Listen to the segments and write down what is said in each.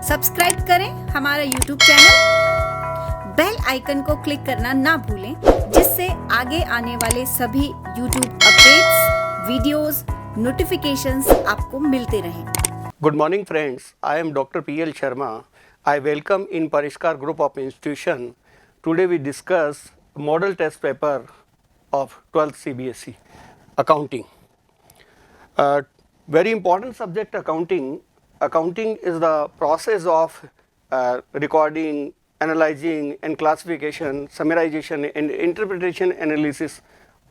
Subscribe करें हमारा YouTube channel, bell icon को क्लिक करना ना भूलें, जिससे आगे आने वाले सभी यूट्यूब अपडेट्स, वीडियोस, नोटिफिकेशंस आपको मिलते रहें। Good morning friends, I am Dr. P.L. Sharma. I welcome in Parishkar group of institution. Today we discuss model test paper of 12th CBSE, accounting. Very important subject accounting. Accounting is the process of recording, analyzing and classification, summarization and interpretation analysis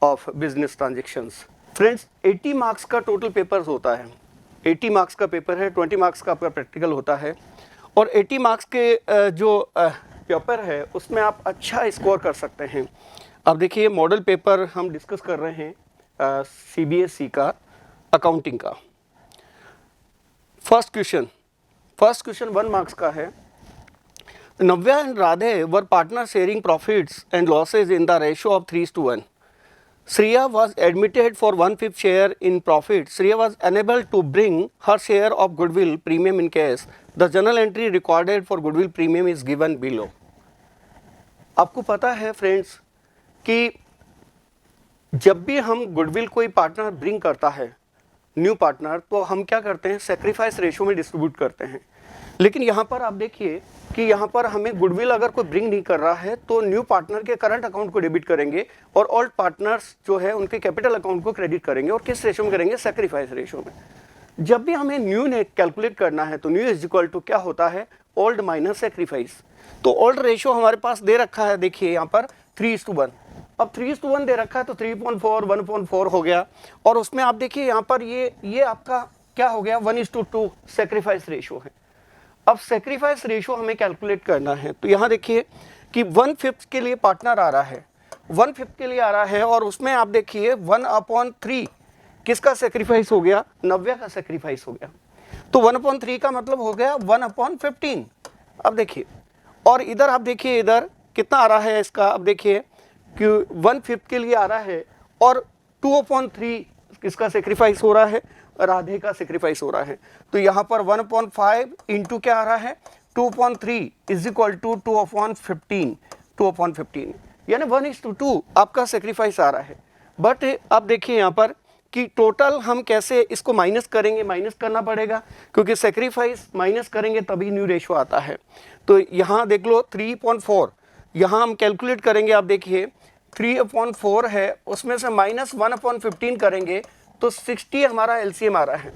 of business transactions. Friends, 80 marks का total papers होता है. 80 marks का paper है, 20 marks का आपका practical होता है और 80 मार्क्स के जो पेपर है उसमें आप अच्छा स्कोर कर सकते हैं। अब देखिए मॉडल पेपर हम डिस्कस कर रहे हैं सीबीएसई का अकाउंटिंग का। फर्स्ट क्वेश्चन 1 मार्क्स का है। Navya and Radhe were partner sharing profits and losses in the ratio of 3:1. Shreya was admitted for 1/5 share in profit. Shreya was unable to bring her share of goodwill premium in cash. The journal entry recorded for goodwill premium is given below. आपको पता है friends कि जब भी हम goodwill कोई partner bring करता है, न्यू पार्टनर, तो हम क्या करते हैं, सेक्रीफाइस रेशियो में डिस्ट्रीब्यूट करते हैं। लेकिन यहाँ पर आप देखिए कि यहाँ पर हमें गुडविल अगर कोई ब्रिंग नहीं कर रहा है तो न्यू पार्टनर के करंट अकाउंट को डेबिट करेंगे और ओल्ड पार्टनर्स जो है उनके कैपिटल अकाउंट को क्रेडिट करेंगे। और किस रेशियो में करेंगे, सेक्रीफाइस रेशियो में। जब भी हमें न्यू ने कैलकुलेट करना है तो न्यू इज इक्वल टू क्या होता है, ओल्ड माइनस सेक्रीफाइस। तो ओल्ड रेशियो हमारे पास दे रखा है, देखिए यहाँ पर 3:1। अब 3:1 दे रखा है तो 3.4 1.4 हो गया। और उसमें आप देखिए यहाँ पर ये आपका क्या हो गया, 1:2 सेक्रीफाइस रेशियो है। अब सेक्रीफाइस रेशियो हमें कैलकुलेट करना है तो यहाँ देखिए कि 1/5 के लिए पार्टनर आ रहा है, 1/5 के लिए आ रहा है और उसमें आप देखिए 1/3 किसका सेक्रीफाइस हो गया, नव्या का सेक्रीफाइस हो गया। तो 1/3 का मतलब हो गया 1/15। अब देखिए और इधर आप देखिए इधर कितना आ रहा है इसका, अब देखिए कि 1/5 के लिए आ रहा है और 2/3 किसका सेक्रीफाइस हो रहा है, राधे का सेक्रीफाइस हो रहा है। तो यहाँ पर 1/5 इंटू क्या आ रहा है, 2/3 इज इक्वल टू 2/15 यानी 1:2 आपका सेक्रीफाइस आ रहा है। बट अब देखिए यहाँ पर कि टोटल हम कैसे इसको माइनस करेंगे, माइनस करना पड़ेगा क्योंकि सेक्रीफाइस माइनस करेंगे तभी न्यू रेशियो आता है। तो यहाँ देख लो 3.4 यहाँ हम कैलकुलेट करेंगे। आप देखिए 3/4 है, उसमें से माइनस 1/15 करेंगे तो 60 हमारा एलसीएम आ रहा है।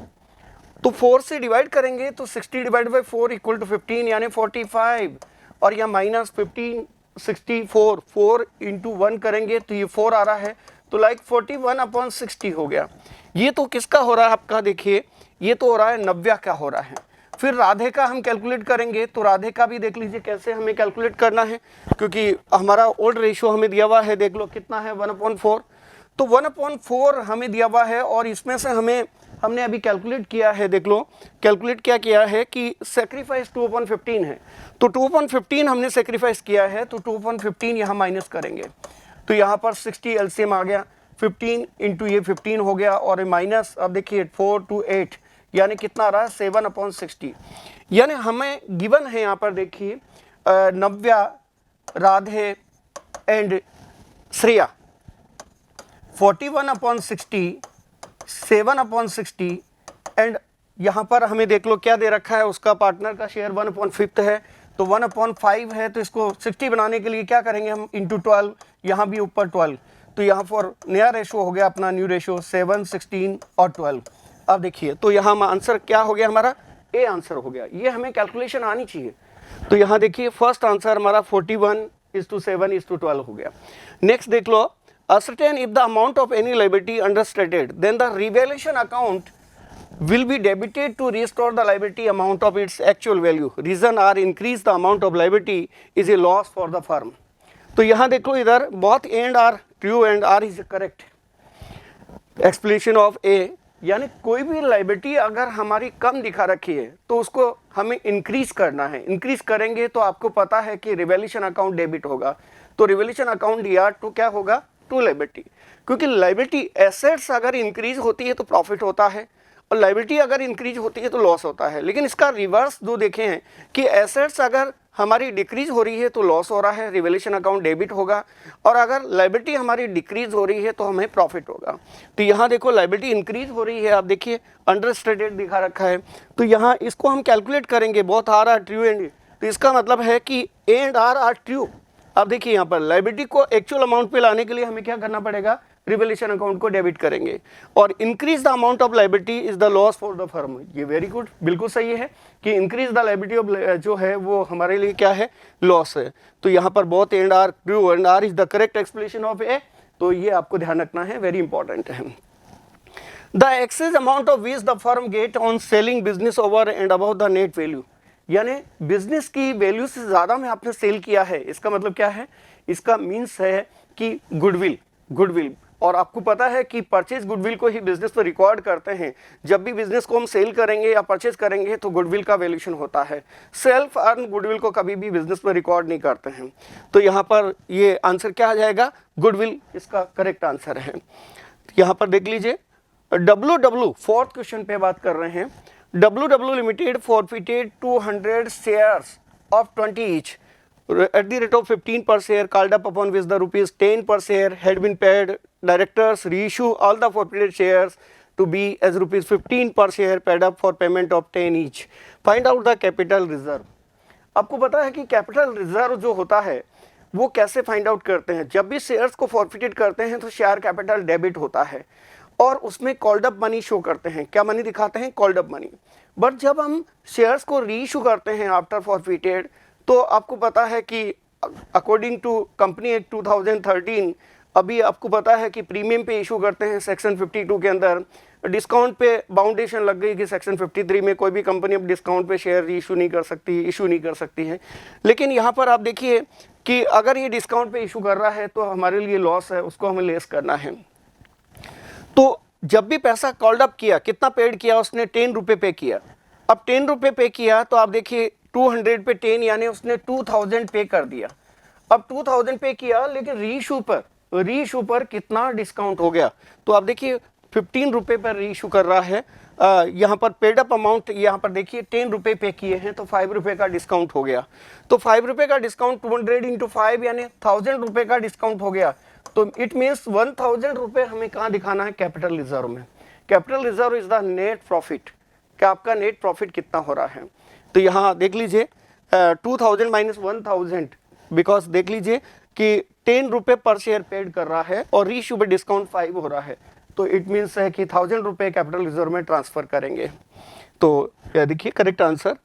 तो 4 से डिवाइड करेंगे तो 60 डिवाइड बाई 4 इक्वल टू 15 यानी 45। और यहाँ माइनस 15 64 4 इंटू 1 करेंगे तो ये 4 आ रहा है, तो लाइक 41/60 हो गया। ये तो किसका हो रहा है आपका, देखिए ये तो हो रहा है नव्या का हो रहा है। फिर राधे का हम कैलकुलेट करेंगे तो राधे का भी देख लीजिए कैसे हमें कैलकुलेट करना है, क्योंकि हमारा ओल्ड रेशियो हमें दिया हुआ है, देख लो कितना है 1/4। तो 1/4 हमें दिया हुआ है और इसमें से हमने अभी कैलकुलेट किया है, देख लो कैलकुलेट क्या किया है कि सेक्रीफाइस 2/15 है। तो 2/15 हमने सेक्रीफाइस किया है तो 2/15 यहाँ माइनस करेंगे तो यहाँ पर 60 एलसीएम आ गया, 15 इंटू ये 15 हो गया और माइनस अब देखिए 4 to 8 यानी कितना आ रहा है 7/60। यानी हमें गिवन है यहाँ पर देखिए नव्या, राधे एंड श्रेया 41/60, 7/60 एंड यहाँ पर हमें देख लो क्या दे रखा है, उसका पार्टनर का शेयर 1/5 है तो 1/5 है तो इसको 60 बनाने के लिए क्या करेंगे हम, इंटू 12, यहाँ भी ऊपर 12। तो यहाँ पर नया रेशो हो गया अपना न्यू रेशो 7, 16 और 12। अब देखिए तो यहाँ आंसर क्या हो गया, हमारा ए आंसर हो गया। ये हमें कैलकुलेशन आनी चाहिए। तो यहाँ देखिए फर्स्ट आंसर हमारा 41:7:12 हो गया। नेक्स्ट देख लो, ascertain if the amount of any liability understated, then the revaluation account will be debited to restore the liability amount of its actual value. Reason or increase the amount of liability is a loss for the firm. तो यहाँ देखो इधर बहुत and R true and R is correct explanation of A, यानी कोई भी liability अगर हमारी कम दिखा रखी है तो उसको हमें इंक्रीज करना है। इंक्रीज करेंगे तो आपको पता है कि रिवैल्यूएशन अकाउंट डेबिट होगा, तो रिवैल्यूएशन अकाउंट या टू क्या होगा, टू लाइबिलिटी। क्योंकि लाइबिलिटी एसेट्स अगर इंक्रीज होती है तो प्रॉफिट होता है और लाइबिलिटी अगर इंक्रीज होती है तो लॉस होता है। लेकिन इसका रिवर्स जो देखे हैं कि एसेट्स अगर हमारी डिक्रीज हो रही है तो लॉस हो रहा है, रिवैल्यूएशन अकाउंट डेबिट होगा, और अगर लाइबिलिटी हमारी डिक्रीज हो रही है तो हमें प्रॉफिट होगा। तो यहाँ देखो लाइबिलिटी इंक्रीज हो रही है, आप देखिए अंडरस्टेटेड दिखा रखा है, तो यहाँ इसको हम कैलकुलेट करेंगे, बोथ आर ट्रू एंड, तो इसका मतलब है कि ए एंड आर ट्रू। अब देखिए यहाँ पर लाइबिलिटी को एक्चुअल अमाउंट पे लाने के लिए हमें क्या करना पड़ेगा, रिवैल्यूएशन अकाउंट को डेबिट करेंगे, और increase the amount of liability is the loss for the firm. ये वेरी गुड, बिल्कुल सही है कि इंक्रीज द लाइबिलिटी ऑफ जो है वो हमारे लिए क्या है, लॉस है। तो यहाँ पर both and R true and R is the correct explanation of A, तो ये आपको ध्यान रखना है, वेरी इंपॉर्टेंट है। The excess amount of which the firm get on selling business over and about the net value, यानी business की value से ज़्यादा में आपने सेल किया है, इसका मतलब क्या है, इसका मीन्स है कि गुडविल, और आपको पता है कि परचेज गुडविल को ही बिजनेस पर रिकॉर्ड करते हैं। जब भी बिजनेस को हम सेल करेंगे या परचेज करेंगे तो गुडविल का वैल्यूएशन होता है, सेल्फ अर्न गुडविल को कभी भी बिजनेस पर रिकॉर्ड नहीं करते हैं। तो यहाँ पर ये आंसर क्या आ जाएगा, गुडविल इसका करेक्ट आंसर है। यहाँ पर देख लीजिए WW, फोर्थ क्वेश्चन पे बात कर रहे हैं। WW Limited forfeited 200 shares of 20 each at the rate of 15 per share, called up upon which the rupees 10 per share had been paid. Directors reissue all the forfeited shares to be as rupees 15 per share paid up for payment of 10 each. Find out the capital reserve. आपको पता है कि capital reserve जो होता है वो कैसे find out करते हैं, जब भी शेयर्स को फॉरफिटेड करते हैं तो शेयर कैपिटल डेबिट होता है और उसमें कॉल्ड अप मनी शो करते हैं, क्या मनी दिखाते हैं, कॉल्ड अप मनी। बट जब हम शेयर्स को रीइशू करते हैं आफ्टर फॉरफिटेड, तो आपको पता है कि अकॉर्डिंग टू कंपनी एक्ट 2013 अभी आपको पता है कि प्रीमियम पे इशू करते हैं सेक्शन 52 के अंदर, डिस्काउंट पे बाउंडेशन लग गई कि सेक्शन 53 में कोई भी कंपनी अब डिस्काउंट पे शेयर इशू नहीं कर सकती है। लेकिन यहाँ पर आप देखिए कि अगर ये डिस्काउंट पे इशू कर रहा है तो हमारे लिए लॉस है, उसको हमें लेस करना है। तो जब भी पैसा कॉल्ड अप किया, कितना पेड किया उसने, 10 रुपये पे किया। अब 10 रुपये पे किया तो आप देखिए 200 पे 10 यानी उसने 2000 पे कर दिया। अब 2000 पे किया, लेकिन रीइशू पर कितना डिस्काउंट हो गया, तो आप देखिए 15 रुपये पर रीइशू कर रहा है। यहाँ पर पेड अप अमाउंट यहाँ पर देखिए 10 रुपये पे किए हैं तो 5 रुपये का डिस्काउंट हो गया। तो 5 रुपये का डिस्काउंट 200 इंटू 5 यानी 1000 रुपये का डिस्काउंट हो गया। तो इट मीन्स 1000 रुपये हमें कहाँ दिखाना है, कैपिटल रिजर्व में। Capital reserve is the net profit, क्या आपका नेट प्रॉफिट कितना हो रहा है। तो यहाँ देख लीजिए 2000 माइनस 1000, बिकॉज देख लीजिए कि 10 रुपये पर शेयर पेड कर रहा है और रीइशू पे डिस्काउंट 5 हो रहा है, तो इट मीन्स है कि 1000 रुपये कैपिटल रिजर्व में ट्रांसफ़र करेंगे। तो देखिए करेक्ट आंसर।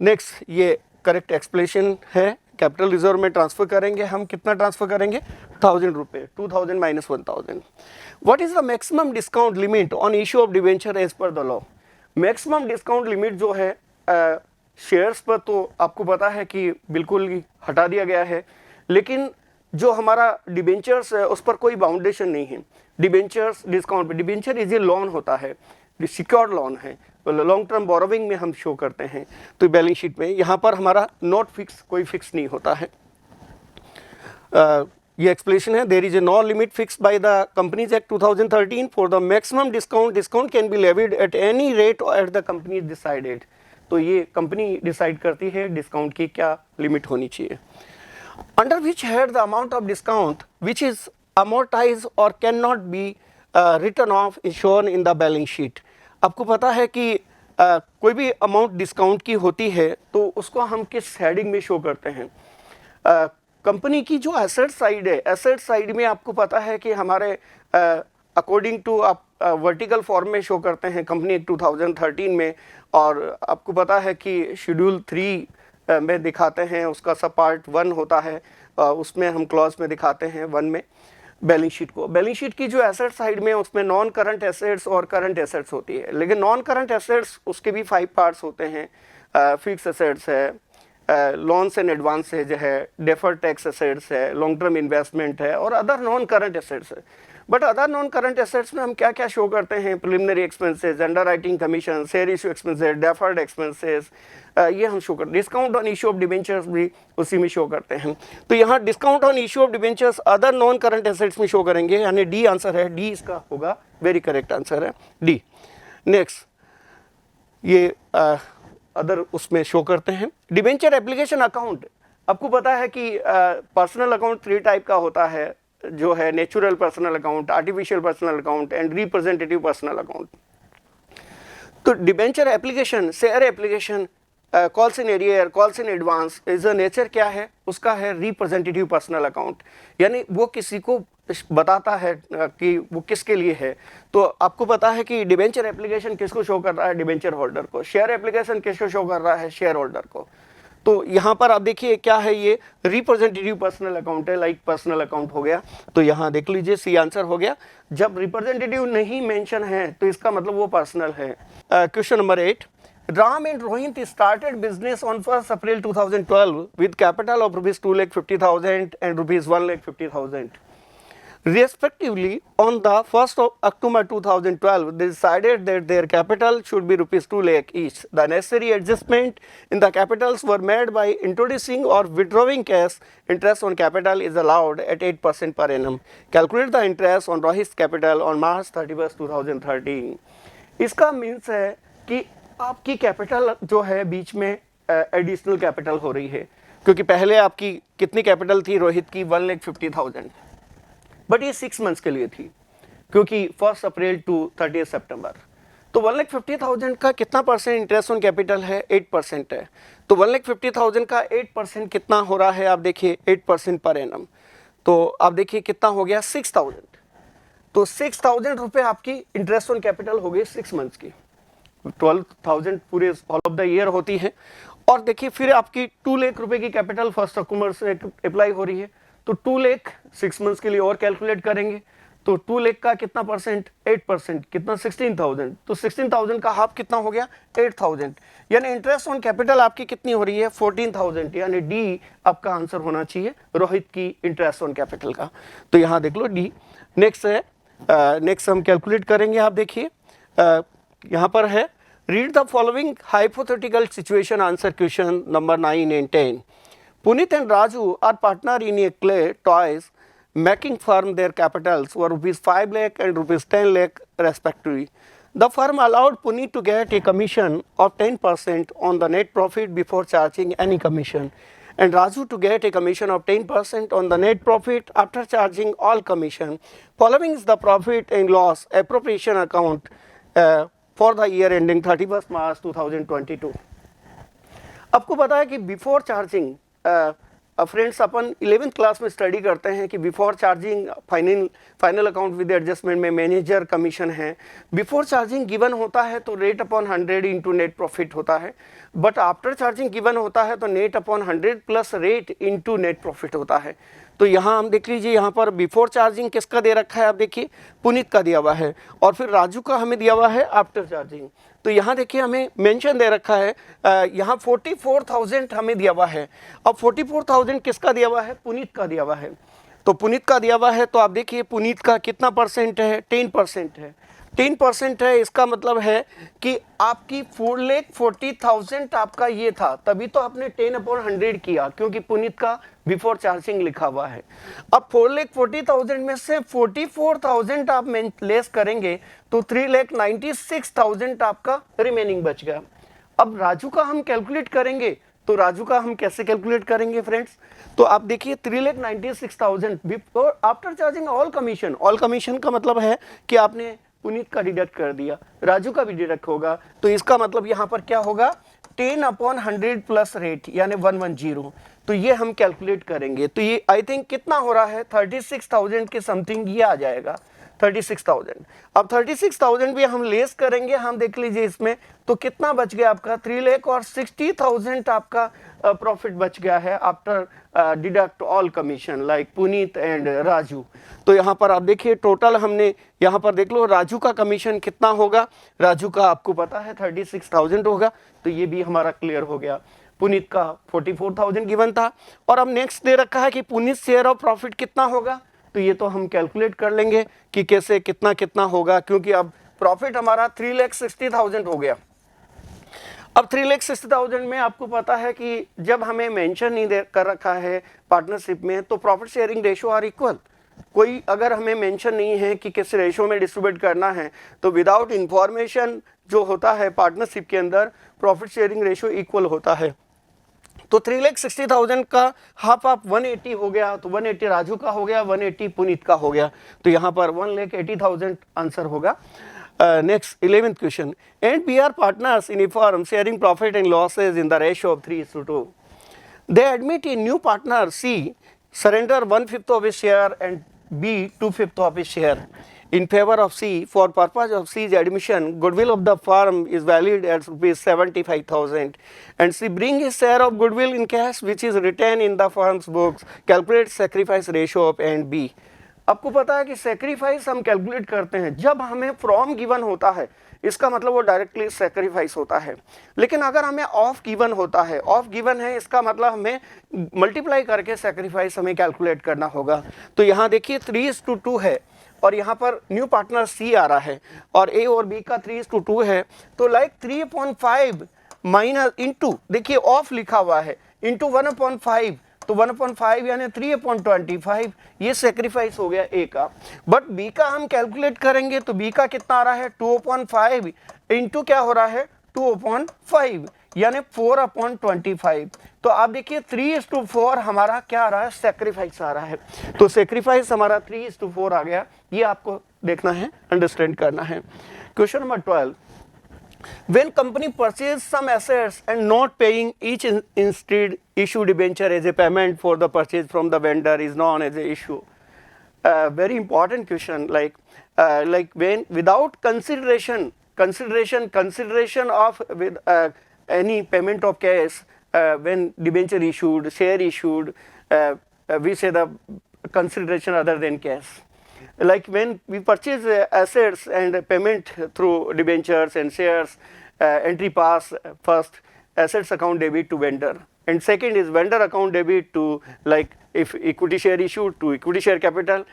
नेक्स्ट ये करेक्ट एक्सप्लेनेशन है, कैपिटल रिजर्व में ट्रांसफ़र करेंगे हम, कितना ट्रांसफ़र करेंगे, 1000 रुपये, 2000 minus 1000। What is the maximum discount limit on issue of debenture as per the law. Maximum discount limit जो है शेयर्स पर तो आपको पता है कि बिल्कुल ही हटा दिया गया है, लेकिन जो हमारा डिबेंचर्स है उस पर कोई बाउंडेशन नहीं है। डिबेंचर्स डिस्काउंट पे, डिबेंचर इज ए लोन होता है, सिक्योर्ड लोन है, लॉन्ग टर्म बोरोविंग में हम शो करते हैं। तो बैलेंस शीट में यहाँ पर हमारा नॉट फिक्स, कोई फिक्स नहीं होता है। ये एक्सप्लेनेशन है, there is a no limit fix by the companies act 2013 for the maximum discount can be levied at any rate at the company decided. तो ये कंपनी डिसाइड करती है डिस्काउंट की क्या लिमिट होनी चाहिए। Under which head the amount of discount which is amortized or cannot be written off is shown in the balance sheet। आपको पता है कि कोई भी अमाउंट डिस्काउंट की होती है तो उसको हम किस हेडिंग में शो करते हैं। कंपनी की जो एसेट साइड है, एसेट साइड में आपको पता है कि हमारे अकॉर्डिंग टू आप वर्टिकल फॉर्म में शो करते हैं कंपनी 2013 में, और आपको पता है कि शेड्यूल 3 में दिखाते हैं, उसका सब पार्ट 1 होता है, उसमें हम क्लॉज में दिखाते हैं 1 में बैलेंस शीट को। बैलेंस शीट की जो एसेट साइड में उसमें नॉन करंट एसेट्स और करंट एसेट्स होती है, लेकिन नॉन करंट एसेट्स उसके भी 5 पार्ट्स होते हैं। फिक्स एसेट्स है, लोन्स एंड एडवांसेज है, डेफर्ड टैक्स एसेट्स है, लॉन्ग टर्म इन्वेस्टमेंट है और अदर नॉन करंट एसेट्स है। But other non current assets में हम क्या क्या शो करते हैं, preliminary expenses, under writing commission, share issue expenses, deferred expenses, ये हम शो करते हैं। Discount on issue of debentures भी उसी में शो करते हैं। तो यहाँ discount on issue of debentures other non current assets में शो करेंगे, यानी डी आंसर है, डी इसका होगा, वेरी करेक्ट आंसर है डी। नेक्स्ट ये अदर उसमें शो करते हैं। डिबेंचर एप्लीकेशन अकाउंट, आपको पता है कि पर्सनल अकाउंट 3 टाइप का होता है, जो है natural personal account, artificial personal account and representative personal account. तो debenture application, share application, calls in arrear, calls in advance, is a nature क्या है उसका है रिप्रेजेंटेटिव पर्सनल अकाउंट, यानी वो किसी को बताता है कि वो किसके लिए है। तो आपको पता है कि डिबेंचर एप्लीकेशन किसको शो कर रहा है, डिबेंचर होल्डर को। शेयर एप्लीकेशन किसको शो कर रहा है, शेयर होल्डर को। तो यहाँ पर आप देखिए क्या है, ये रिप्रेजेंटेटिव पर्सनल अकाउंट है, लाइक पर्सनल अकाउंट हो गया। तो यहाँ देख लीजिए सी आंसर हो गया। जब रिप्रेजेंटेटिव नहीं मेंशन है तो इसका मतलब वो पर्सनल है। Question number 8, Ram and Rohit started business on 1st April 2012 with capital of rupees 2,50,000 and rupees 1,50,000. Respectively, on the 1st of October 2012, they decided that their capital should be rupees 2 lakh each. The necessary adjustment in the capitals were made by introducing or withdrawing cash. Interest on capital is allowed at 8% per annum. Calculate the interest on Rohit's capital on March 31st, 2013. इसका means है कि आपकी capital जो है बीच में additional capital हो रही है, क्योंकि पहले आपकी कितनी कैपिटल थी रोहित की, 1,50,000, बट ये 6 मंथ्स के लिए थी, क्योंकि 1 अप्रैल टू 30 सितंबर। तो 1,50,000 का कितना परसेंट इंटरेस्ट ऑन कैपिटल है, 8% है। तो 1,50,000 का 8% कितना हो रहा है, आप देखिए 8% पर एनम। तो आप देखिए कितना हो गया, 6,000। तो 6,000 रुपये आपकी इंटरेस्ट ऑन कैपिटल हो गई 6 मंथ्स की। 12,000 पूरे ऑल ऑफ द ईयर होती है। और देखिए फिर आपकी 2 लाख रुपए की कैपिटल 1 अक्टूबर से अप्लाई हो रही है। तो 2 लाख 6 मंथ्स के लिए और कैलकुलेट करेंगे तो 2 लाख का कितना परसेंट, 8%, कितना 16,000। तो 16,000 का हाफ कितना हो गया, 8,000। यानी इंटरेस्ट ऑन कैपिटल आपकी कितनी हो रही है, 14,000। यानी डी आपका आंसर होना चाहिए रोहित की इंटरेस्ट ऑन कैपिटल का। तो यहाँ देख लो डी। नेक्स्ट है, नेक्स्ट हम कैलकुलेट करेंगे। आप देखिए यहाँ पर है, read the following hypothetical situation, answer question number 9 and 10. Puneet and Raju are partner in a clay toys making firm. Their capitals were rupees 5 lakh and rupees 10 lakh respectively. The firm allowed Puneet to get a commission of 10% on the net profit before charging any commission, and Raju to get a commission of 10% on the net profit after charging all commission. Following is the profit and loss appropriation account for the year ending 31st March 2022. आपको पता है कि before charging, friends अपन 11th class में study करते हैं कि before charging final account with adjustment में manager commission है। बिफोर चार्जिंग गिवन होता है तो rate upon 100 into net profit होता है, बट आफ्टर चार्जिंग गिवन होता है तो net upon 100 plus rate into net profit होता है। तो यहाँ हम देख लीजिए, यहाँ पर बिफोर चार्जिंग किसका दे रखा है, आप देखिए पुनीत का दिया हुआ है, और फिर राजू का हमें दिया हुआ है आफ्टर चार्जिंग। तो यहाँ देखिए हमें मेंशन दे रखा है, यहाँ 44,000 हमें दिया हुआ है। अब 44,000 किसका दिया हुआ है, पुनीत का दिया हुआ है। तो पुनीत का दिया हुआ है, तो आप देखिए पुनीत का कितना परसेंट है, 10% है। 10% है, इसका मतलब है कि आपकी 4,40,000 आपका ये था, तभी तो आपने 10/100 किया, क्योंकि पुनीत का बिफोर चार्जिंग लिखा हुआ है। अब 4,40,000 में से 44,000 आप लेस करेंगे तो 3,96,000 आपका रिमेनिंग बच गया। अब राजू का हम कैलकुलेट करेंगे, तो राजू का हम कैसे कैलकुलेट करेंगे फ्रेंड्स, तो आप देखिए 3,96,000 before after charging all commission. All commission का मतलब है कि आपने पुनीत का डिडक्ट कर दिया, राजू का भी डिडक्ट होगा, तो इसका मतलब यहाँ पर क्या होगा, 10/100 प्लस रेट यानी 110। तो ये हम कैलकुलेट करेंगे, तो ये आई थिंक कितना हो रहा है, 36,000 के समथिंग ये आ जाएगा, 36,000। अब 36,000 भी हम लेस करेंगे, हम देख लीजिए इसमें तो कितना बच गया आपका, 3,60,000 आपका प्रॉफिट बच गया है after deduct all commission like Puneet and Raju. तो यहाँ पर आप देखिए टोटल हमने यहाँ पर देख लो राजू का कमीशन कितना होगा, राजू का आपको पता है 36,000 होगा, तो ये भी हमारा क्लियर हो गया। पुनीत का 44,000 गिवन था, और अब नेक्स्ट दे रखा है कि पुनीत शेयर ऑफ प्रॉफिट कितना होगा, तो ये तो हम कैलकुलेट कर लेंगे कि कैसे कितना कितना होगा, क्योंकि अब प्रॉफिट हमारा 3,60,000 हो गया। अब 3,60,000 में आपको पता है कि जब हमें मेंशन नहीं कर रखा है पार्टनरशिप में, तो profit sharing ratio are equal. कोई अगर हमें मेंशन नहीं है कि किस रेशो में डिस्ट्रीब्यूट करना है, तो विदाउट इंफॉर्मेशन जो होता है पार्टनरशिप के अंदर प्रॉफिट शेयरिंग रेशियो इक्वल होता है। तो 3,60,000 का हाफ ऑफ 180 हो गया, तो 180 राजू का हो गया, 180 पुनीत का हो गया, तो यहाँ पर 1,80,000 आंसर होगा। Next 11th question, and B are partners in a firm sharing profit and losses in the ratio of 3:2. They admit a new partner C surrender 1/5 of his share and B 2/5 of his share in favor of C. For purpose of C's admission, goodwill of the firm is valued at rupees 75,000 and C bring his share of goodwill in cash which is written in the firm's books. Calculate sacrifice ratio of A and B. आपको पता है कि sacrifice हम calculate करते हैं जब हमें from given होता है, इसका मतलब वो डायरेक्टली सेक्रीफाइस होता है। लेकिन अगर हमें ऑफ गिवन होता है, ऑफ गिवन है इसका मतलब हमें मल्टीप्लाई करके सेक्रीफाइस हमें कैलकुलेट करना होगा। तो यहाँ देखिए 3:2 है और यहाँ पर न्यू पार्टनर सी आ रहा है और ए और बी का 3:2 है, तो लाइक 3/5 माइनस इंटू, देखिए ऑफ लिखा हुआ है, इंटू 1/5, तो 1/5 यानी 3/25, ये सेक्रीफाइस हो गया ए का। बट बी का हम कैलकुलेट करेंगे तो बी का कितना आ रहा है 2/5 इंटू क्या हो रहा है 2/5 यानी 4/25। तो आप देखिए 3:4 हमारा क्या आ रहा है, सेक्रीफाइस आ रहा है। तो सेक्रीफाइस हमारा 3:4 आ गया, ये आपको देखना है, अंडरस्टैंड करना है। Question number 12, when company purchase some assets and not paying each instead issue debenture as a payment for the purchase from the vendor is known as a issue. Very important question, like when without consideration of with any payment of cash, when debenture issued, share issued, we say the consideration other than cash. Like when we purchase assets and payment through debentures and shares, entry pass first assets account debit to vendor, and second is vendor account debit to, like if equity share issued to equity share capital,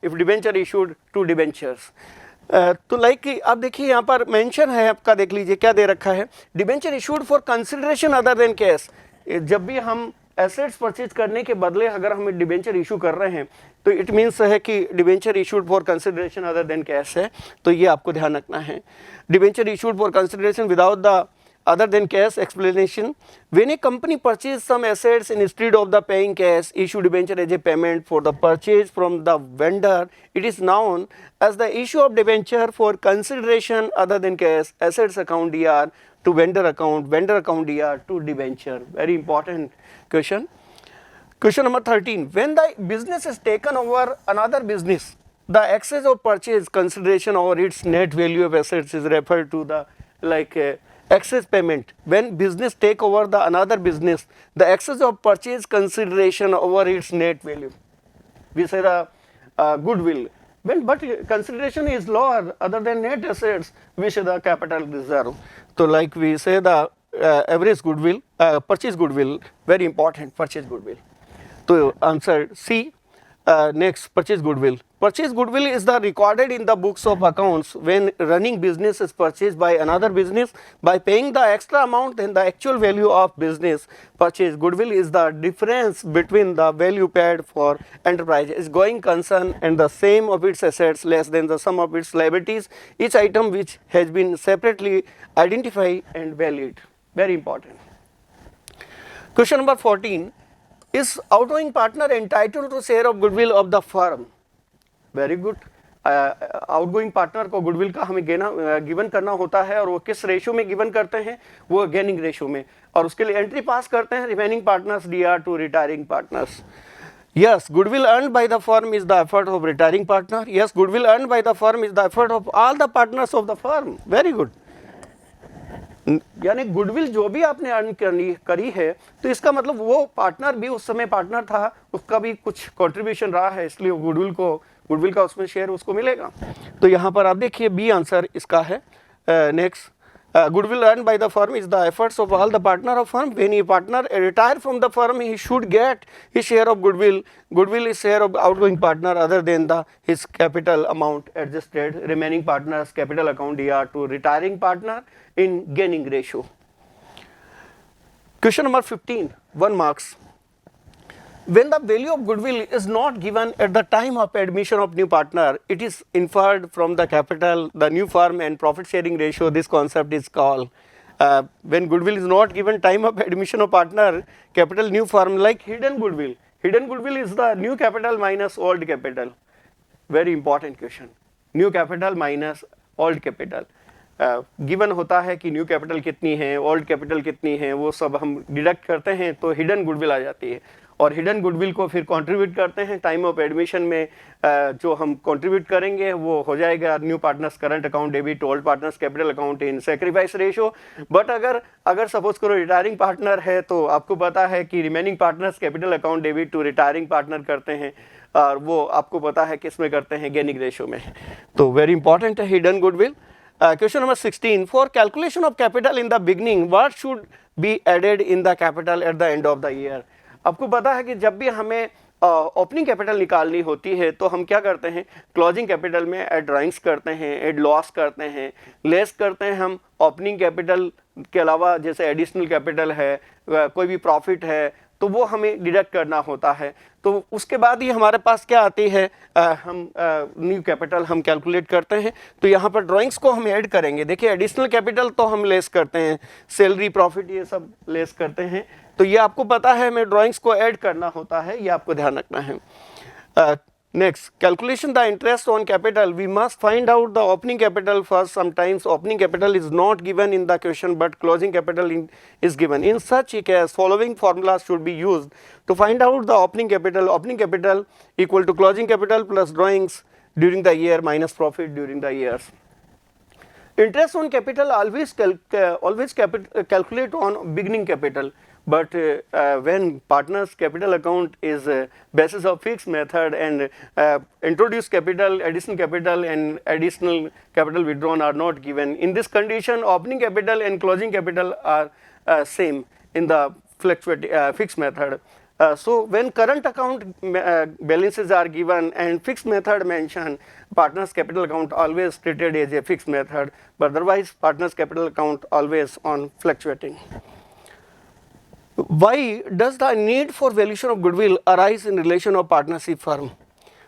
if debenture issued to debentures. तो like आप देखिए यहाँ पर mention है आपका, देख लीजिए क्या दे रखा है, debenture issued for consideration other than cash. जब भी हम एसेट्स परचेज करने के बदले अगर हमें डिबेंचर इशू कर रहे हैं तो इट मीन्स है कि debenture issued for consideration other than cash है, तो ये आपको ध्यान रखना है। Debenture issued for consideration without the other than cash explanation, when a company purchase some assets instead of the paying cash, issue debenture as a payment for the purchase from the vendor, it is known as the issue of debenture for consideration other than cash, assets account DR to vendor account DR to debenture. Very important question. Question number 13, when the business is taken over another business, the excess of purchase consideration over its net value of assets is referred to the excess payment. When business take over the another business, the excess of purchase consideration over its net value, we say the goodwill. When but consideration is lower other than net assets, we say the capital reserve. So like we say the average goodwill, purchase goodwill, very important, purchase goodwill. So answer C. Next, purchase goodwill. Purchase goodwill is the recorded in the books of accounts when running business is purchased by another business by paying the extra amount than the actual value of business purchase. Goodwill is the difference between the value paid for enterprise is going concern and the same of its assets less than the sum of its liabilities, each item which has been separately identified and valued. Very important. Question number 14. Is outgoing partner entitled to share of goodwill of the firm? Very good. Outgoing partner को goodwill का हमें given करना होता है और वो किस ratio में गिवन करते हैं, वो गेनिंग रेशो में, और उसके लिए एंट्री पास करते हैं remaining partners D R to retiring partners. Yes, goodwill earned by the firm is the effort of retiring partner. Yes, goodwill earned by the firm is the effort of all the partners of the firm. Very good. यानी goodwill जो भी आपने earn करी है तो इसका मतलब वो पार्टनर भी उस समय पार्टनर था, उसका भी कुछ कंट्रीब्यूशन रहा है, इसलिए गुडविल का उसमें शेयर उसको मिलेगा. तो यहाँ पर आप देखिए बी आंसर इसका है. Next, goodwill earned by the firm is the efforts of all the partner of firm. When a partner retire from the firm, he should get his share of goodwill. Goodwill is share of outgoing partner other than his capital amount adjusted remaining partners capital account DR to retiring partner in gaining ratio. Question number 15, 1 marks. When the value of goodwill is not given at the time of admission of new partner, it is inferred from the capital, the new firm and profit sharing ratio. This concept is called, when goodwill is not given time of admission of partner, capital, new firm, like hidden goodwill. Hidden goodwill is the new capital minus old capital. Very important question. New capital minus old capital. Given होता है कि new capital कितनी है, old capital कितनी है, वो सब हम डिडक्ट करते हैं तो हिडन गुडविल आ जाती है। और हिडन गुडविल को फिर कंट्रीब्यूट करते हैं टाइम ऑफ एडमिशन में, जो हम कंट्रीब्यूट करेंगे वो हो जाएगा new partners current account debit old partners capital account in sacrifice ratio. But अगर सपोज करो रिटायरिंग पार्टनर है तो आपको पता है कि remaining partners capital account debit to retiring partner करते हैं, और वो आपको पता है किस में करते हैं, गेनिंग रेशियो में। तो वेरी इंपॉर्टेंट है hidden goodwill. Question number 16, for calculation of capital in the beginning, what should be added in the capital at the end of the year? आपको पता है कि जब भी हमें ओपनिंग कैपिटल निकालनी होती है तो हम क्या करते हैं, क्लोजिंग कैपिटल में एड ड्राइंग्स करते हैं, एड लॉस करते हैं, लेस करते हैं हम ओपनिंग कैपिटल के अलावा, जैसे एडिशनल कैपिटल है, कोई भी प्रॉफिट है तो वो हमें डिडक्ट करना होता है। तो उसके बाद ही हमारे पास क्या आती है, हम न्यू कैपिटल हम कैलकुलेट करते हैं। तो यहाँ पर ड्राइंग्स को हम ऐड करेंगे। देखिए एडिशनल कैपिटल तो हम लेस करते हैं, सैलरी प्रॉफिट ये सब लेस करते हैं, तो ये आपको पता है हमें ड्राइंग्स को ऐड करना होता है, ये आपको ध्यान रखना है। Next, calculation the interest on capital. We must find out the opening capital first. Sometimes opening capital is not given in the question, but closing capital is given. In such a case, following formulas should be used to find out the opening capital. Opening capital equal to closing capital plus drawings during the year minus profit during the years. Interest on capital always calculate on beginning capital. But when partners capital account is basis of fixed method and introduced capital, additional capital and additional capital withdrawn are not given. In this condition, opening capital and closing capital are same in the fixed method. So when current account balances are given and fixed method mentioned, partners capital account always treated as a fixed method, but otherwise partners capital account always on fluctuating. Why does the need for valuation of goodwill arise in relation of partnership firm?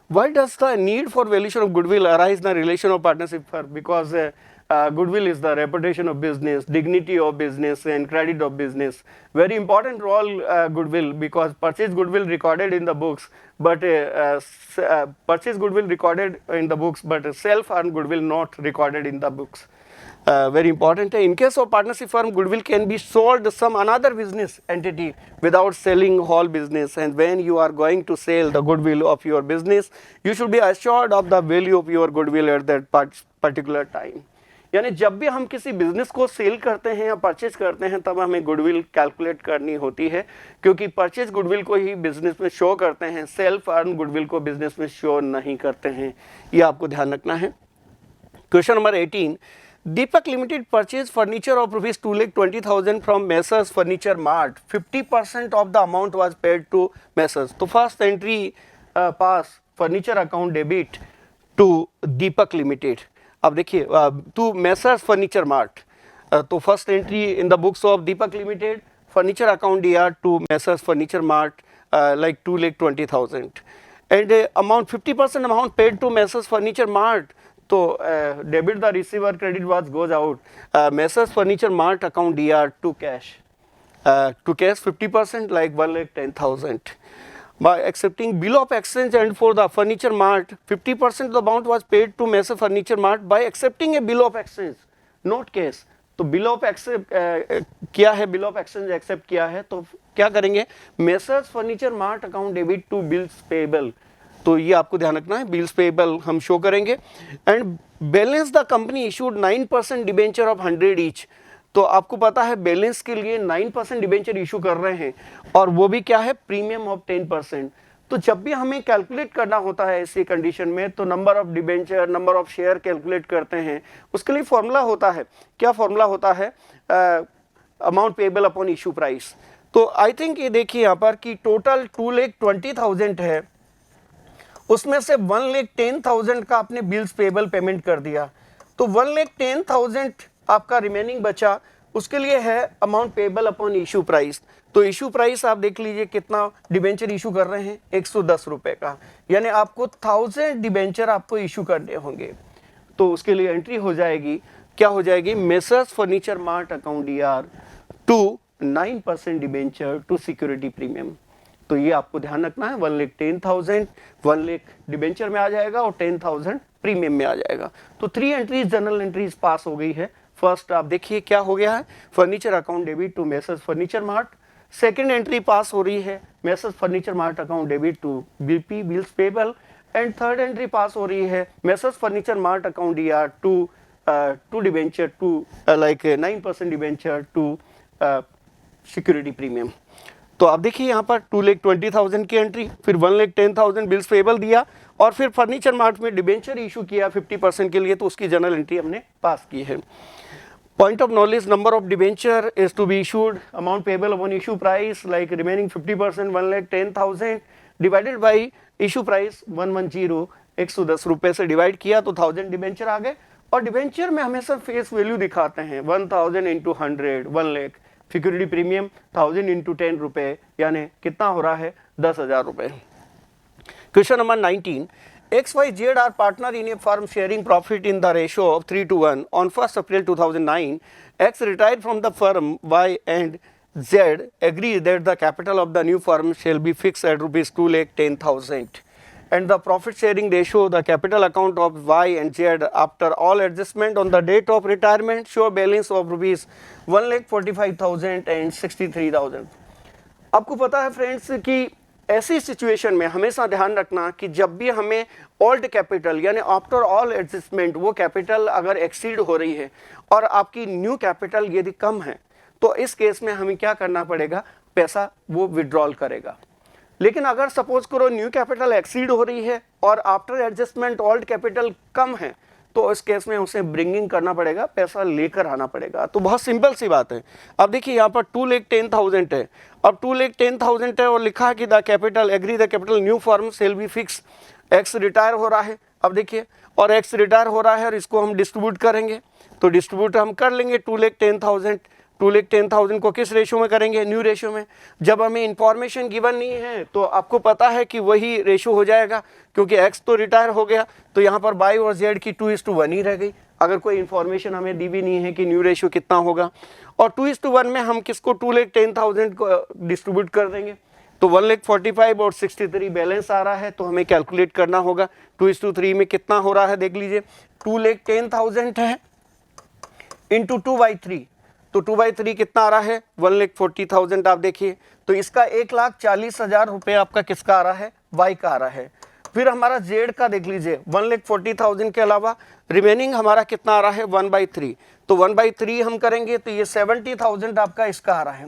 Why does the need for valuation of goodwill arise in the relation of partnership firm? Because goodwill is the reputation of business, dignity of business and credit of business. Very important role goodwill, because purchase goodwill recorded in the books, but purchase goodwill recorded in the books, but self-earned goodwill not recorded in the books. Very important. In case of partnership firm, goodwill can be sold to some another business entity without selling whole business, and when you are going to sell the goodwill of your business, you should be assured of the value of your goodwill at that particular time. यानी जब भी हम किसी business को cell करते हैं या purchase करते हैं तब हमें गुडविल कैलकुलेट करनी होती है, क्योंकि परचेज गुडविल को ही बिजनेस में शो करते हैं, सेल्फ अर्न गुडविल को बिजनेस में शो नहीं करते हैं, ये आपको ध्यान रखना है। Question number 18, Deepak Limited purchased furniture of rupees 2,20,000 from Messrs Furniture Mart. 50% of the amount was paid to Messrs. तो first entry pass furniture account debit to Deepak Limited. अब देखिए to Messrs Furniture Mart. तो first entry in the books of Deepak Limited, furniture account DR to Messrs Furniture Mart, like 2,20,000. And amount 50% amount paid to Messrs Furniture Mart. तो debit the receiver, credit was goes out, Messrs Furniture Mart account DR to cash 50% like 1,10,000. By accepting bill of exchange and for the Furniture Mart 50% of the amount was paid to Messrs Furniture Mart by accepting a bill of exchange, not cash. तो bill of accept किया है, bill of exchange accept किया है, तो क्या करेंगे, Messrs Furniture Mart account debit to bills payable, तो ये आपको ध्यान रखना है, बिल्स पेएबल हम शो करेंगे। And balance the company issued 9% debenture of 100 each, तो आपको पता है बैलेंस के लिए 9% डिबेंचर इशू कर रहे हैं, और वो भी क्या है, प्रीमियम ऑफ 10%। तो जब भी हमें कैलकुलेट करना होता है ऐसी कंडीशन में, तो number of debenture, number of share calculate करते हैं, उसके लिए फॉर्मूला होता है, क्या फॉर्मूला होता है, amount payable upon issue price. तो आई थिंक ये देखिए यहाँ पर कि टोटल 2,20,000 है, उसमें से 1,10,000 का आपने बिल्स पेएबल पेमेंट कर दिया, तो 1,10,000 आपका रिमेनिंग बचा, उसके लिए है amount payable upon issue price. तो इशू प्राइस आप देख लीजिए कितना डिबेंचर इशू कर रहे हैं, 110 रुपए का, यानी आपको 1000 डिबेंचर आपको इशू करने होंगे। तो उसके लिए एंट्री हो जाएगी, क्या हो जाएगी, messrs furniture mart account DR to 9% debenture to security premium. तो ये आपको ध्यान रखना है, 1,10,000 1 लाख डिबेंचर में आ जाएगा और 10,000 प्रीमियम में आ जाएगा। तो 3 एंट्रीज जनरल एंट्रीज पास हो गई है। फर्स्ट आप देखिए क्या हो गया है, furniture account debit to messrs furniture mart. Second entry pass हो रही है, messrs furniture mart account debit to BP bills payable. And third entry pass हो रही है, messrs furniture mart account DR to debenture to like 9% debenture to security premium. तो आप देखिए यहाँ पर 2,20,000 की एंट्री, फिर 1,10,000 बिल्स पेबल दिया और फिर फर्नीचर मार्ट में डिबेंचर इशू किया 50% के लिए, तो उसकी जनरल एंट्री हमने पास की है। Point of knowledge, number of debenture is to be issued, amount payable upon issue price like remaining 50% 1,10,000 divided by issue price 110, 110 रुपए से डिवाइड किया तो 1000 डिबेंचर आ गए। और डिबेंचर में हमेशा फेस वैल्यू दिखाते हैं, 1000 into 100 1 lakh, security premium 1000 into 10 रुपए, यानी कितना हो रहा है, 10,000 रुपए। Question number 19, XYZ are partner in a firm sharing profit in the ratio of 3:1 on 1st April 2009. X retired from the firm. Y and Z agree that the capital of the new firm shall be fixed at rupees 2,10,000 and the profit sharing ratio, the capital account of Y and Z after all adjustment on the date of retirement show balance of rupees 1,45,000 and 63,000। आपको पता है friends कि ऐसी situation में हमेशा ध्यान रखना कि जब भी हमें ओल्ड कैपिटल यानी आफ्टर ऑल एडजस्टमेंट वो कैपिटल अगर एक्सीड हो रही है और आपकी न्यू कैपिटल यदि कम है, तो इस केस में हमें क्या करना पड़ेगा, पैसा वो विड्रॉल करेगा। लेकिन अगर सपोज करो न्यू कैपिटल एक्सीड हो रही है और आफ्टर एडजस्टमेंट ओल्ड कैपिटल कम है, तो इस केस में उसे ब्रिंगिंग करना पड़ेगा, पैसा लेकर आना पड़ेगा। तो बहुत सिंपल सी बात है। अब देखिए यहाँ पर 2,10,000 है, अब 2,10,000 है और लिखा है कि the capital agree the capital new firm shall be fix. X retire हो रहा है, अब देखिए, और एक्स रिटायर हो रहा है और इसको हम डिस्ट्रीब्यूट करेंगे, तो डिस्ट्रीब्यूट हम कर लेंगे 2,10,000 को किस रेशियो में करेंगे, न्यू रेशियो में। जब हमें इंफॉर्मेशन गिवन नहीं है तो आपको पता है कि वही रेशियो हो जाएगा, क्योंकि एक्स तो रिटायर हो गया, तो यहाँ पर बाई और जेड की 2:1 ही रह गई। अगर कोई इन्फॉर्मेशन हमें दी भी नहीं है कि न्यू रेशियो कितना होगा, और 2:1 में हम किसको 2,10,000 को डिस्ट्रीब्यूट कर देंगे, तो 1,45,000 और 63 बैलेंस आ रहा है, तो हमें कैलकुलेट करना होगा 2:3 में कितना हो रहा है। देख लीजिए 2,10,000 है इंटू 2/3, तो 2/3 कितना आ रहा है, 1,40,000। आप देखिए तो इसका 1,40,000 रुपये आपका किसका आ रहा है, वाई का आ रहा है। फिर हमारा जेड का देख लीजिए 1,40,000 के अलावा रिमेनिंग हमारा कितना आ रहा है, 1/3, तो 1/3 हम करेंगे तो ये 70,000 आपका इसका आ रहा है।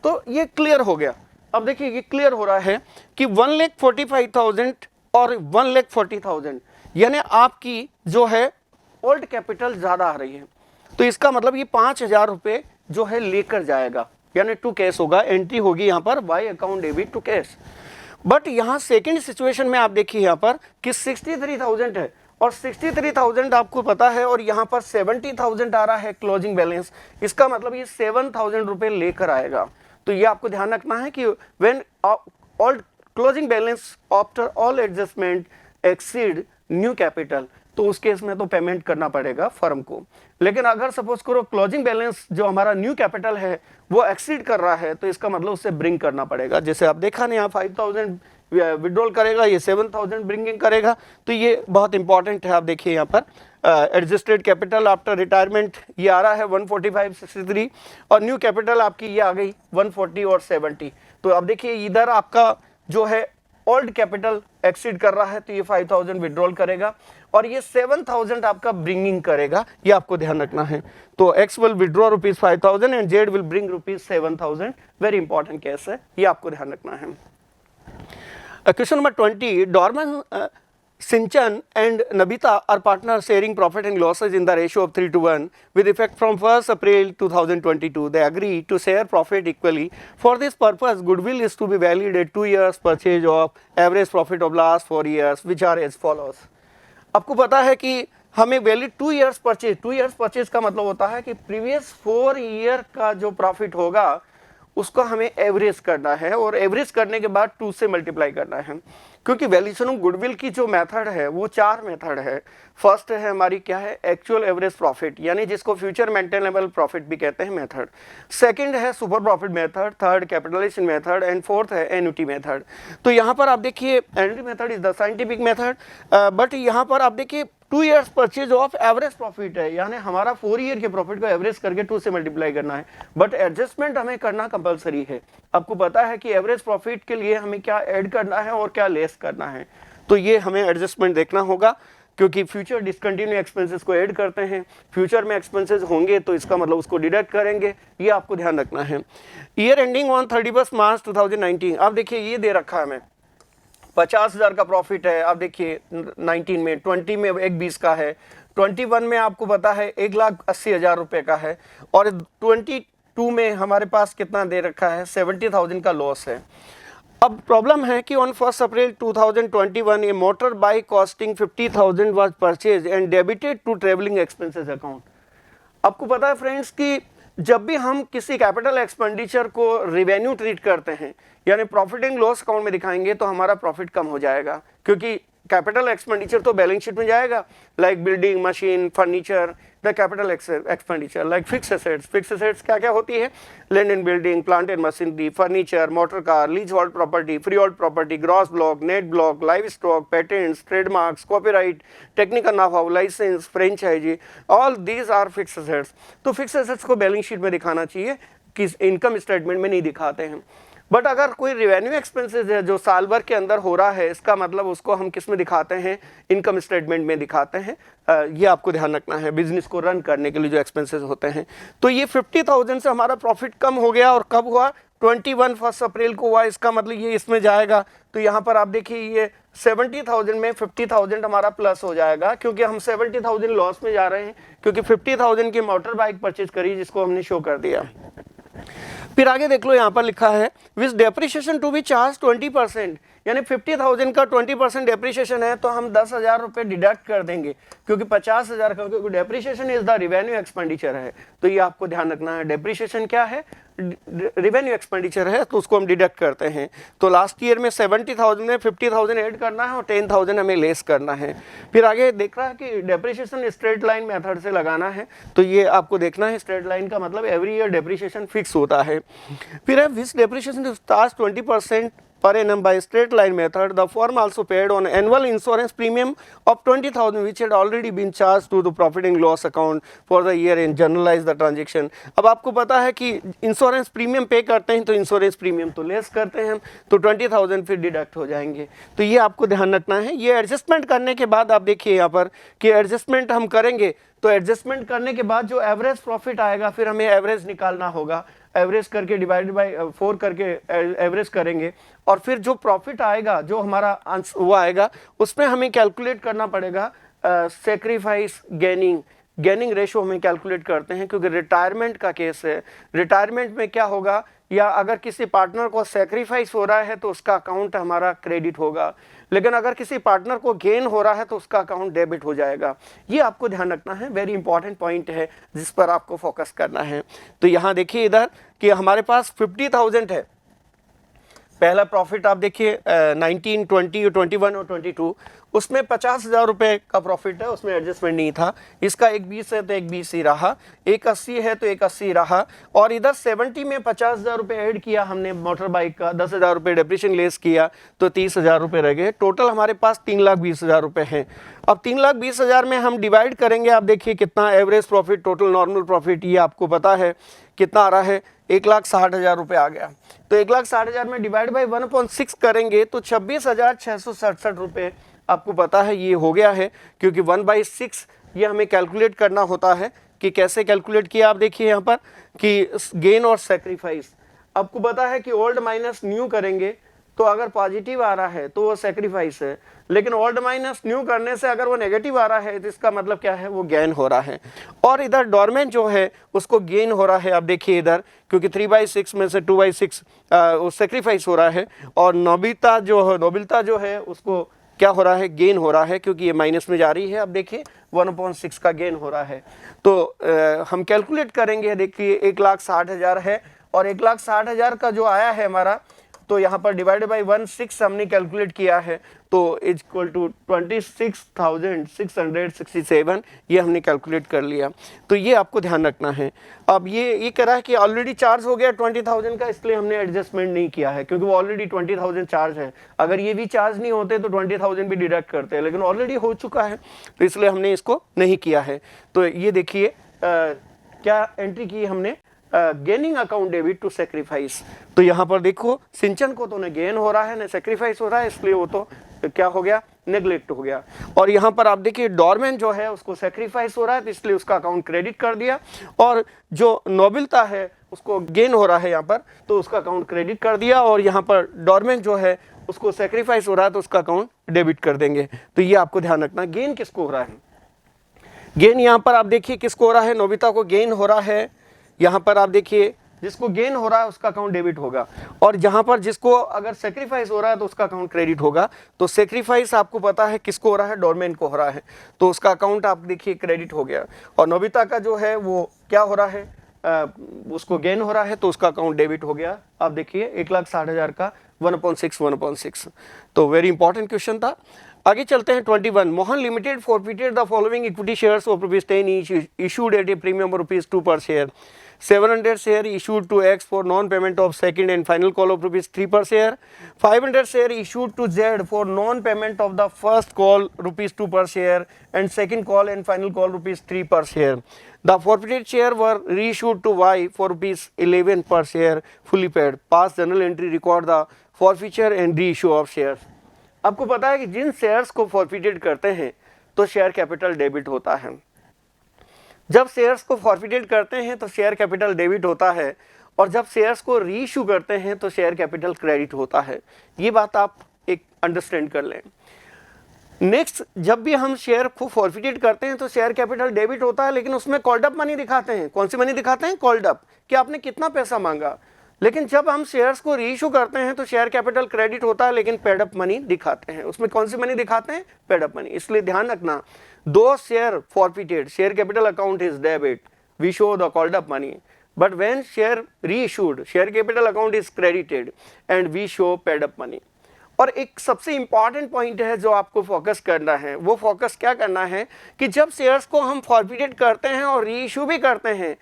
तो ये क्लियर हो गया। अब देखिए ये क्लियर हो रहा है कि 1,45,000 और 1,40,000 यानी आपकी जो है ओल्ड कैपिटल ज़्यादा आ रही है, तो इसका मतलब ये 5,000 रुपये जो है लेकर जाएगा, यानी टू कैश होगा, एंट्री होगी यहाँ पर by account debit to cash. But यहाँ सेकंड सिचुएशन में आप देखिए यहाँ पर कि 63,000 है और 63,000 आपको पता है, और यहाँ पर 70,000 आ रहा है क्लोजिंग बैलेंस, इसका मतलब ये 7,000 रुपये लेकर आएगा। तो ये आपको ध्यान रखना है कि when all closing balance after all adjustment exceed new capital, तो उस केस में तो पेमेंट करना पड़ेगा फर्म को। लेकिन अगर सपोज करो क्लोजिंग बैलेंस जो हमारा न्यू कैपिटल है वो एक्सीड कर रहा है, तो इसका मतलब उसे ब्रिंग करना पड़ेगा। जैसे आप देखा नहीं, यहाँ 5,000 विड्रॉल करेगा, ये 7,000 ब्रिंगिंग करेगा, तो ये बहुत इंपॉर्टेंट है। आप देखिए यहाँ पर एडजस्टेड कैपिटल आफ्टर रिटायरमेंट ये आ रहा है 145.63 और न्यू कैपिटल आपकी ये आ गई 140 और 70। तो अब देखिए इधर आपका जो है ओल्ड कैपिटल एक्सीड कर रहा है, तो ये 5,000 विड्रॉल करेगा और ये 7,000 आपका ब्रिंगिंग करेगा, ये आपको ध्यान रखना है। तो x will withdraw rupees 5,000 and Z will bring rupees 7,000। Very important case है, ये आपको ध्यान रखना है। Question number 20, डॉर्मन Sinchan and Nabita are partners sharing profit and losses in the ratio of 3:1 with effect from 1st April 2022. They agree to share profit equally. For this purpose, goodwill is to be valued at 2 years purchase of average profit of last 4 years, which are as follows. आपको पता है कि हमें valid 2 years purchase, 2 years purchase का मतलब होता है कि प्रीवियस 4 ईयर का जो प्रॉफिट होगा उसको हमें एवरेज करना है और एवरेज करने के बाद 2 से मल्टीप्लाई करना है। क्योंकि वैल्यूएशन ऑफ गुडविल की जो मेथड है वो 4 मेथड है। फर्स्ट है हमारी क्या है, एक्चुअल एवरेज प्रॉफिट, यानी जिसको फ्यूचर मेंटेनेबल प्रॉफिट भी कहते हैं मेथड। सेकंड है super profit method, third capitalisation method and fourth है एन्युटी मेथड। तो यहाँ पर आप देखिए annuity method is the scientific method, but यहाँ पर आप देखिए 2 years purchase of average profit है, यानी हमारा 4 ईयर के प्रॉफिट को एवरेज करके 2 से मल्टीप्लाई करना है, बट एडजस्टमेंट हमें करना कंपलसरी है। आपको पता है कि एवरेज प्रॉफिट के लिए हमें क्या ऐड करना है और क्या लेस करना है, तो ये हमें एडजस्टमेंट देखना होगा। क्योंकि फ्यूचर डिसकंटिन्यू एक्सपेंसेस को ऐड करते हैं, फ्यूचर में एक्सपेंसेस होंगे तो इसका मतलब उसको डिडक्ट करेंगे, ये आपको ध्यान रखना है। ईयर एंडिंग ऑन 31 मार्च 2019, अब देखिए ये दे रखा है हमें 50,000 का प्रॉफिट है। आप देखिए 19 में, 20 में 1,20 का है, 21 में आपको पता है 1,80,000 रुपये का है, और 22 में हमारे पास कितना दे रखा है 70,000 का लॉस है। अब प्रॉब्लम है कि on 1 April 2021 a motor bike costing 50,000 was purchase and debited to travelling expenses account. आपको पता है फ्रेंड्स कि जब भी हम किसी कैपिटल एक्सपेंडिचर को रिवेन्यू ट्रीट करते हैं, यानी प्रॉफिट एंड लॉस अकाउंट में दिखाएंगे, तो हमारा प्रॉफिट कम हो जाएगा, क्योंकि कैपिटल एक्सपेंडिचर तो बैलेंस शीट में जाएगा, like building, machine, furniture, the capital expenditure like fix assets. Fix assets क्या क्या होती है, land and building, plant and machinery, furniture, motor car, lease hold property, free hold property, gross block, net block, live stock, patents, trademarks, copyright, technical know, licence, franchisee, all these are fix assets. तो fix assets को balance sheet में दिखाना चाहिए, कि income statement में नहीं दिखाते हैं। बट अगर कोई रेवेन्यू एक्सपेंसेस है जो साल भर के अंदर हो रहा है, इसका मतलब उसको हम किस में दिखाते हैं, इनकम स्टेटमेंट में दिखाते हैं। ये आपको ध्यान रखना है, बिजनेस को रन करने के लिए जो एक्सपेंसेस होते हैं। तो ये 50,000 से हमारा प्रॉफिट कम हो गया, और कब हुआ, 21 1 अप्रैल को हुआ। इसका मतलब ये इसमें जाएगा, तो यहाँ पर आप देखिए ये 70,000 में 50,000 हमारा प्लस हो जाएगा, क्योंकि हम 70,000 लॉस में जा रहे हैं, क्योंकि 50,000 की मोटर बाइक परचेज करी, जिसको हमने शो कर दिया। फिर आगे देख लो, यहाँ पर लिखा है with depreciation to be charge 20%, यानी 50,000 का 20% डेप्रिसिएशन है, तो हम 10,000 रुपये डिडक्ट कर देंगे, क्योंकि 50,000 का, क्योंकि depreciation is the revenue expenditure है। तो ये आपको ध्यान रखना है, डेप्रिसिएशन क्या है, रिवेन्यू एक्सपेंडिचर है, तो उसको हम डिडक्ट करते हैं। तो लास्ट ईयर में 70,000 में 50,000 ऐड करना है और 10,000 हमें लेस करना है। फिर आगे देख रहा है कि डेप्रिसिएशन स्ट्रेट लाइन मेथड से लगाना है, तो ये आपको देखना है, स्ट्रेट लाइन का मतलब एवरी ईयर डेप्रिसिएशन फिक्स होता है। फिर है विच depreciation start 20% per annum by straight line method, the firm also paid on annual insurance premium of 20,000 which had already been charged to the profit and loss account for the year and generalize the transaction। अब आपको पता है कि insurance premium पे करते हैं, तो insurance premium तो लेस करते हैं हम, तो 20,000 फिर डिडक्ट हो जाएंगे। तो ये आपको ध्यान रखना है। ये एडजस्टमेंट करने के बाद आप देखिए यहाँ पर कि एडजस्टमेंट हम करेंगे, तो एडजस्टमेंट करने के बाद जो एवरेज प्रॉफिट आएगा, फिर हमें एवरेज निकालना होगा, एवरेज करके डिवाइड बाय 4 करके एवरेज करेंगे, और फिर जो प्रॉफिट आएगा, जो हमारा वो आएगा, उसमें हमें कैलकुलेट करना पड़ेगा सेक्रीफाइस गेनिंग रेशो हमें कैलकुलेट करते हैं, क्योंकि रिटायरमेंट का केस है। रिटायरमेंट में क्या होगा, या अगर किसी पार्टनर को सेक्रीफाइस हो रहा है तो उसका अकाउंट हमारा क्रेडिट होगा, लेकिन अगर किसी पार्टनर को गेन हो रहा है तो उसका अकाउंट डेबिट हो जाएगा। ये आपको ध्यान रखना है, वेरी इंपॉर्टेंट पॉइंट है जिस पर आपको फोकस करना है। तो यहाँ देखिए इधर कि हमारे पास 50,000 है, पहला प्रॉफिट आप देखिए 19, 20, 21 और 22, उसमें 50,000 रुपये का प्रॉफिट है, उसमें एडजस्टमेंट नहीं था। इसका 1,20 है तो 1,20 ही रहा, 1,80 है तो 1,80 रहा, और इधर 70 में 50,000 रुपये ऐड किया हमने मोटर बाइक का, 10,000 रुपये डेप्रिसिएशन लेस किया, तो 30,000 रुपये रह गए। टोटल हमारे पास 3,20,000 रुपये हैं। अब 3,20,000 में हम डिवाइड करेंगे, आप देखिए कितना average profit, total normal profit, ये आपको पता है कितना आ रहा है, 1,60,000 रुपये आ गया। तो 1,60,000 में डिवाइड बाई 1/6 करेंगे तो 26,667 रुपये आपको पता है ये हो गया है, क्योंकि 1/6 ये हमें कैलकुलेट करना होता है। कि कैसे कैलकुलेट किया, आप देखिए यहाँ पर कि गेन और सेक्रीफाइस, आपको पता है कि ओल्ड माइनस न्यू करेंगे तो अगर पॉजिटिव आ रहा है तो वो सेक्रीफाइस है, लेकिन ओल्ड माइनस न्यू करने से अगर वो नेगेटिव आ रहा है तो इसका मतलब क्या है, वो गेन हो रहा है। और इधर डॉर्मेंट जो है उसको गेन हो रहा है, आप देखिए इधर, क्योंकि 3/6 में से 2/6 वो सेक्रीफाइस हो रहा है, और नोबिलता जो है उसको क्या हो रहा है, गेन हो रहा है, क्योंकि ये माइनस में जा रही है। अब देखिए 1/6 का गेन हो रहा है। तो हम कैलकुलेट करेंगे, देखिए 1,60,000 है और 1,60,000 का जो आया है हमारा, तो यहाँ पर डिवाइडेड बाई 1/6 हमने कैलकुलेट किया है, तो इज इक्वल टू 26,667 ये हमने कैलकुलेट कर लिया। तो ये आपको ध्यान रखना है। अब ये कह रहा है कि ऑलरेडी चार्ज हो गया 20,000 का, इसलिए हमने एडजस्टमेंट नहीं किया है, क्योंकि वो ऑलरेडी 20,000 चार्ज है। अगर ये भी चार्ज नहीं होते तो 20,000 भी डिडक्ट करते हैं, लेकिन ऑलरेडी हो चुका है, तो इसलिए हमने इसको नहीं किया है। तो ये देखिए क्या एंट्री की हमने, gaining account debit to sacrifice. तो यहाँ पर देखो सिंचन को तो न गेन हो रहा है न सेक्रीफाइस हो रहा है, इसलिए वो तो क्या हो गया, नेग्लेक्ट हो गया। और यहाँ पर आप देखिए डॉर्मेंट जो है उसको सेक्रीफाइस हो रहा है, तो इसलिए उसका अकाउंट क्रेडिट कर दिया, और जो नोबिलता है उसको गेन हो रहा है यहाँ पर, तो उसका अकाउंट क्रेडिट कर दिया, और यहाँ पर डॉर्मेंट जो है उसको सेक्रीफाइस हो रहा है, तो उसका अकाउंट डेबिट कर देंगे। तो ये आपको ध्यान रखना। गेन किसको हो रहा है, गेन यहाँ पर आप देखिए किसको हो रहा है, नोबिता को गेन हो रहा है। यहाँ पर आप देखिए जिसको गेन हो रहा है उसका अकाउंट डेबिट होगा, और जहाँ पर जिसको अगर सेक्रीफाइस हो रहा है तो उसका अकाउंट क्रेडिट होगा। तो सेक्रीफाइस आपको पता है किसको हो रहा है, डॉर्मेंट को हो रहा है, तो उसका अकाउंट आप देखिए क्रेडिट हो गया। और नोबिता का जो है वो क्या हो रहा है, उसको गेन हो रहा है, तो उसका अकाउंट डेबिट हो गया। आप देखिए 1,60,000 का 1/6 तो वेरी इंपॉर्टेंट क्वेश्चन था। आगे चलते हैं 21। Mohan limited forfeited the following equity shares of ₹10 each issued at A premium of ₹2 per share. 700 share issued to X for non-payment of second and final call of ₹3 per share. 500 share issued to Z for non-payment of the first call ₹2 per share and second call and final call ₹3 per share. The forfeited share were reissued to Y for ₹11 per share fully paid. Pass journal entry record the forfeiture and reissue of shares. आपको पता है कि जिन shares को forfeited करते हैं तो share capital debit होता है। जब शेयर्स को फॉरफिटेड करते हैं तो शेयर कैपिटल डेबिट होता है, और जब शेयर्स को रीइश्यू करते हैं तो शेयर कैपिटल क्रेडिट होता है। ये बात आप एक अंडरस्टैंड कर लें। नेक्स्ट, जब भी हम शेयर को फॉरफिटेड करते हैं तो शेयर कैपिटल डेबिट होता है, लेकिन उसमें कॉल्ड अप मनी दिखाते हैं। कौन सी मनी दिखाते हैं, कॉल्ड अप, कि आपने कितना पैसा मांगा। लेकिन जब हम शेयर्स को रीइश्यू करते हैं तो शेयर कैपिटल क्रेडिट होता है, लेकिन पेड अप मनी दिखाते हैं। उसमें कौन सी मनी दिखाते हैं, पेड अप मनी। इसलिए ध्यान रखना, दो share forfeited, share capital account is debit, we show the called up money, but when share reissued, share capital account is credited and we show paid up money. और एक सबसे important point है जो आपको फोकस करना है, वो focus क्या करना है कि जब शेयर्स को हम फॉरफिटेड करते हैं और रीइश्यू भी करते हैं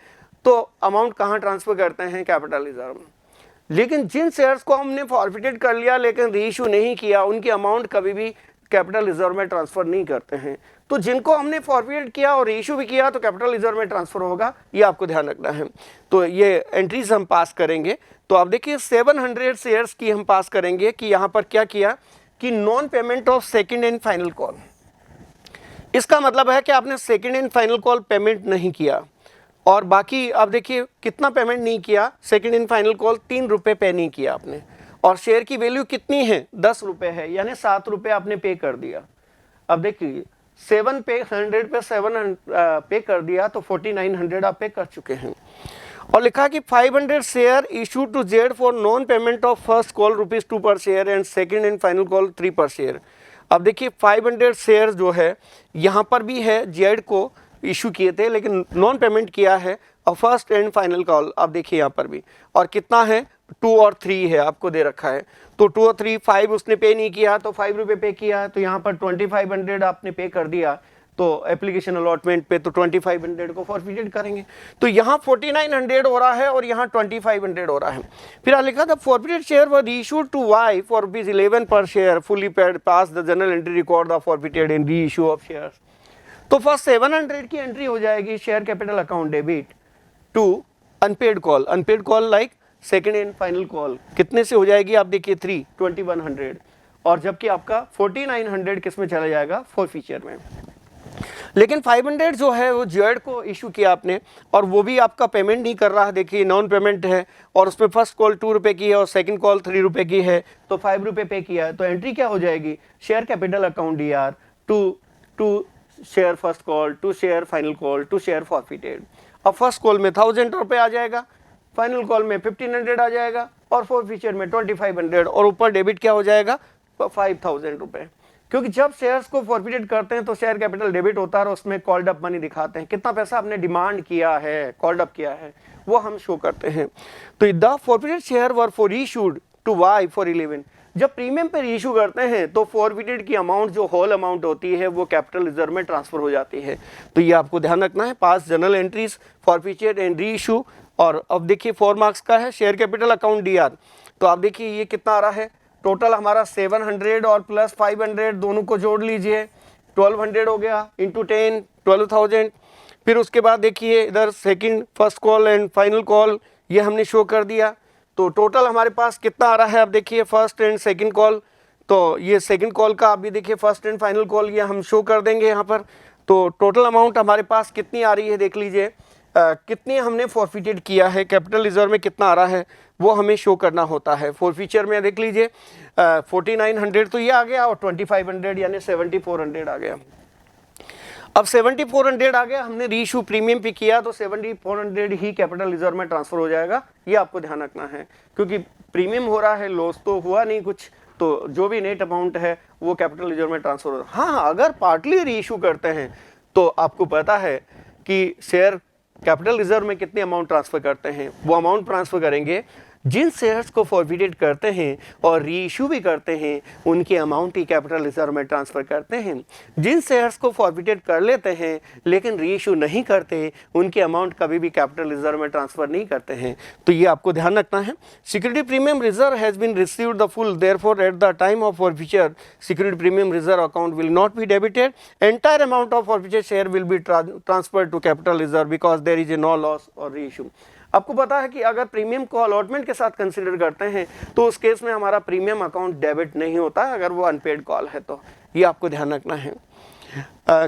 तो अमाउंट कहाँ ट्रांसफर करते हैं, कैपिटल रिजर्व में। लेकिन जिन शेयर्स को हमने फॉरफिटेड कर लिया लेकिन रीइश्यू नहीं किया, उनकी अमाउंट कभी भी कैपिटल रिजर्व में ट्रांसफर नहीं करते हैं। तो जिनको हमने फॉरफिटेड किया और रीइश्यू भी किया तो कैपिटल रिजर्व में ट्रांसफर होगा, ये आपको ध्यान रखना है। तो ये एंट्रीज हम पास करेंगे। तो आप देखिए 700 शेयर्स की हम पास करेंगे कि यहाँ पर क्या किया कि non payment of second and final call. इसका मतलब है कि आपने second and final call payment नहीं किया, और बाकी आप देखिए कितना पेमेंट नहीं किया, सेकेंड एंड फाइनल कॉल ₹3 पे नहीं किया आपने, और शेयर की वैल्यू कितनी है, ₹10 है, यानी ₹7 आपने पे कर दिया। अब देखिए 7 पे 100 पे 7 पे कर दिया तो 4900 आप पे कर चुके हैं। और लिखा कि 500 share issue to Z for non payment of first call ₹2 per share and second and final call 3 per share. अब देखिए 500 शेयर जो है यहाँ पर भी है, जेड को इशू किए थे लेकिन नॉन पेमेंट किया है, और फर्स्ट एंड फाइनल कॉल आप देखिए यहाँ पर भी, और कितना है 2 और 3 है, आपको दे रखा है। तो 2 और 3, 5 उसने पे नहीं किया तो ₹5 पे किया, तो यहाँ पर 2500 आपने पे कर दिया, तो एप्लीकेशन अलॉटमेंट पे तो 2500 को फॉरफिटेड करेंगे। तो यहाँ 4900 हो रहा है और यहाँ 2500 हो रहा है। फिर लिखा था forfeited share were issued to Y for ₹11 per share fully paid, pass the journal entry record the forfeited in reissue of shares. तो फर्स्ट 700 की एंट्री हो जाएगी share capital account debit to unpaid call. Unpaid call like second and final call कितने से हो जाएगी, आप देखिए 2100, और जबकि आपका 4900 किस में चला जाएगा, फॉरफिचर में। लेकिन 500 जो है वो जेड को इशू किया आपने, और वो भी आपका पेमेंट नहीं कर रहा है, देखिए नॉन पेमेंट है, और उसमें फर्स्ट कॉल ₹2 की है और सेकंड कॉल ₹3 की है, तो ₹5 पे किया है। तो एंट्री क्या हो जाएगी, share capital account D R to share first call, to share final call, to share forfeited. अब फर्स्ट कॉल में ₹1000 आ जाएगा, फाइनल कॉल में 1500 आ जाएगा, और फॉरफिचर में 2500, और ऊपर डेबिट क्या हो जाएगा, ₹5000। क्योंकि जब शेयर्स को फॉरफिटेड करते हैं तो शेयर कैपिटल डेबिट होता है और उसमें कॉल्ड अप मनी दिखाते हैं, कितना पैसा आपने डिमांड किया है, कॉल्ड अप किया है, वो हम शो करते हैं। तो the forfeited share were for issued to Y for 11। जब प्रीमियम पे रीइशू करते हैं तो फॉरफिटेड की अमाउंट जो होल अमाउंट होती है वो कैपिटल रिजर्व में ट्रांसफर हो जाती है। तो ये आपको ध्यान रखना है, pass journal entries, forfeited and reissue. और अब देखिए 4 मार्क्स का है शेयर कैपिटल अकाउंट डीआर। तो आप देखिए ये कितना आ रहा है, टोटल हमारा 700 और प्लस 500 दोनों को जोड़ लीजिए, 1200 हो गया, इंटू 10 12,000। फिर उसके बाद देखिए इधर second, first call and final call ये हमने शो कर दिया। तो टोटल हमारे पास कितना आ रहा है, अब देखिए फर्स्ट एंड सेकंड कॉल। तो ये सेकंड कॉल का आप भी देखिए फर्स्ट एंड फाइनल कॉल ये हम शो कर देंगे यहाँ पर। तो टोटल अमाउंट हमारे पास कितनी आ रही है देख लीजिए, कितनी हमने फॉरफिटेड किया है, कैपिटल रिजर्व में कितना आ रहा है वो हमें शो करना होता है। फॉरफीचर में देख लीजिए 4900 तो ये आ गया और 2500 यानी 7400 आ गया। अब 7400 आ गया, हमने रीइशू प्रीमियम पे किया तो 7400 ही कैपिटल रिजर्व में ट्रांसफर हो जाएगा, ये आपको ध्यान रखना है। क्योंकि प्रीमियम हो रहा है, लॉस तो हुआ नहीं कुछ, तो जो भी नेट अमाउंट है वो कैपिटल रिजर्व में ट्रांसफर हो रहा है। हाँ, अगर पार्टली रीइशू करते हैं तो आपको पता है कि शेयर कैपिटल रिजर्व में कितने अमाउंट ट्रांसफर करते हैं, वो अमाउंट ट्रांसफर करेंगे जिन शेयर्स को फॉरफिटेड करते हैं और रीइशू भी करते हैं उनकी अमाउंट ही कैपिटल रिजर्व में ट्रांसफ़र करते हैं। जिन शेयर्स को फॉरफिटेड कर लेते हैं लेकिन रीइशू नहीं करते उनकी अमाउंट कभी भी कैपिटल रिजर्व में ट्रांसफ़र नहीं करते हैं। तो ये आपको ध्यान रखना है। Security premium reserve has been received the full, therefore at the time of forfeiture security premium reserve account will not be debited, entire amount of forfeiture share will be transferred to capital reserve because there is a no loss और reissue. आपको पता है कि अगर premium को allotment के साथ consider करते हैं तो उस केस में हमारा प्रीमियम अकाउंट डेबिट नहीं होता है अगर वो अनपेड कॉल है, तो ये आपको ध्यान रखना है।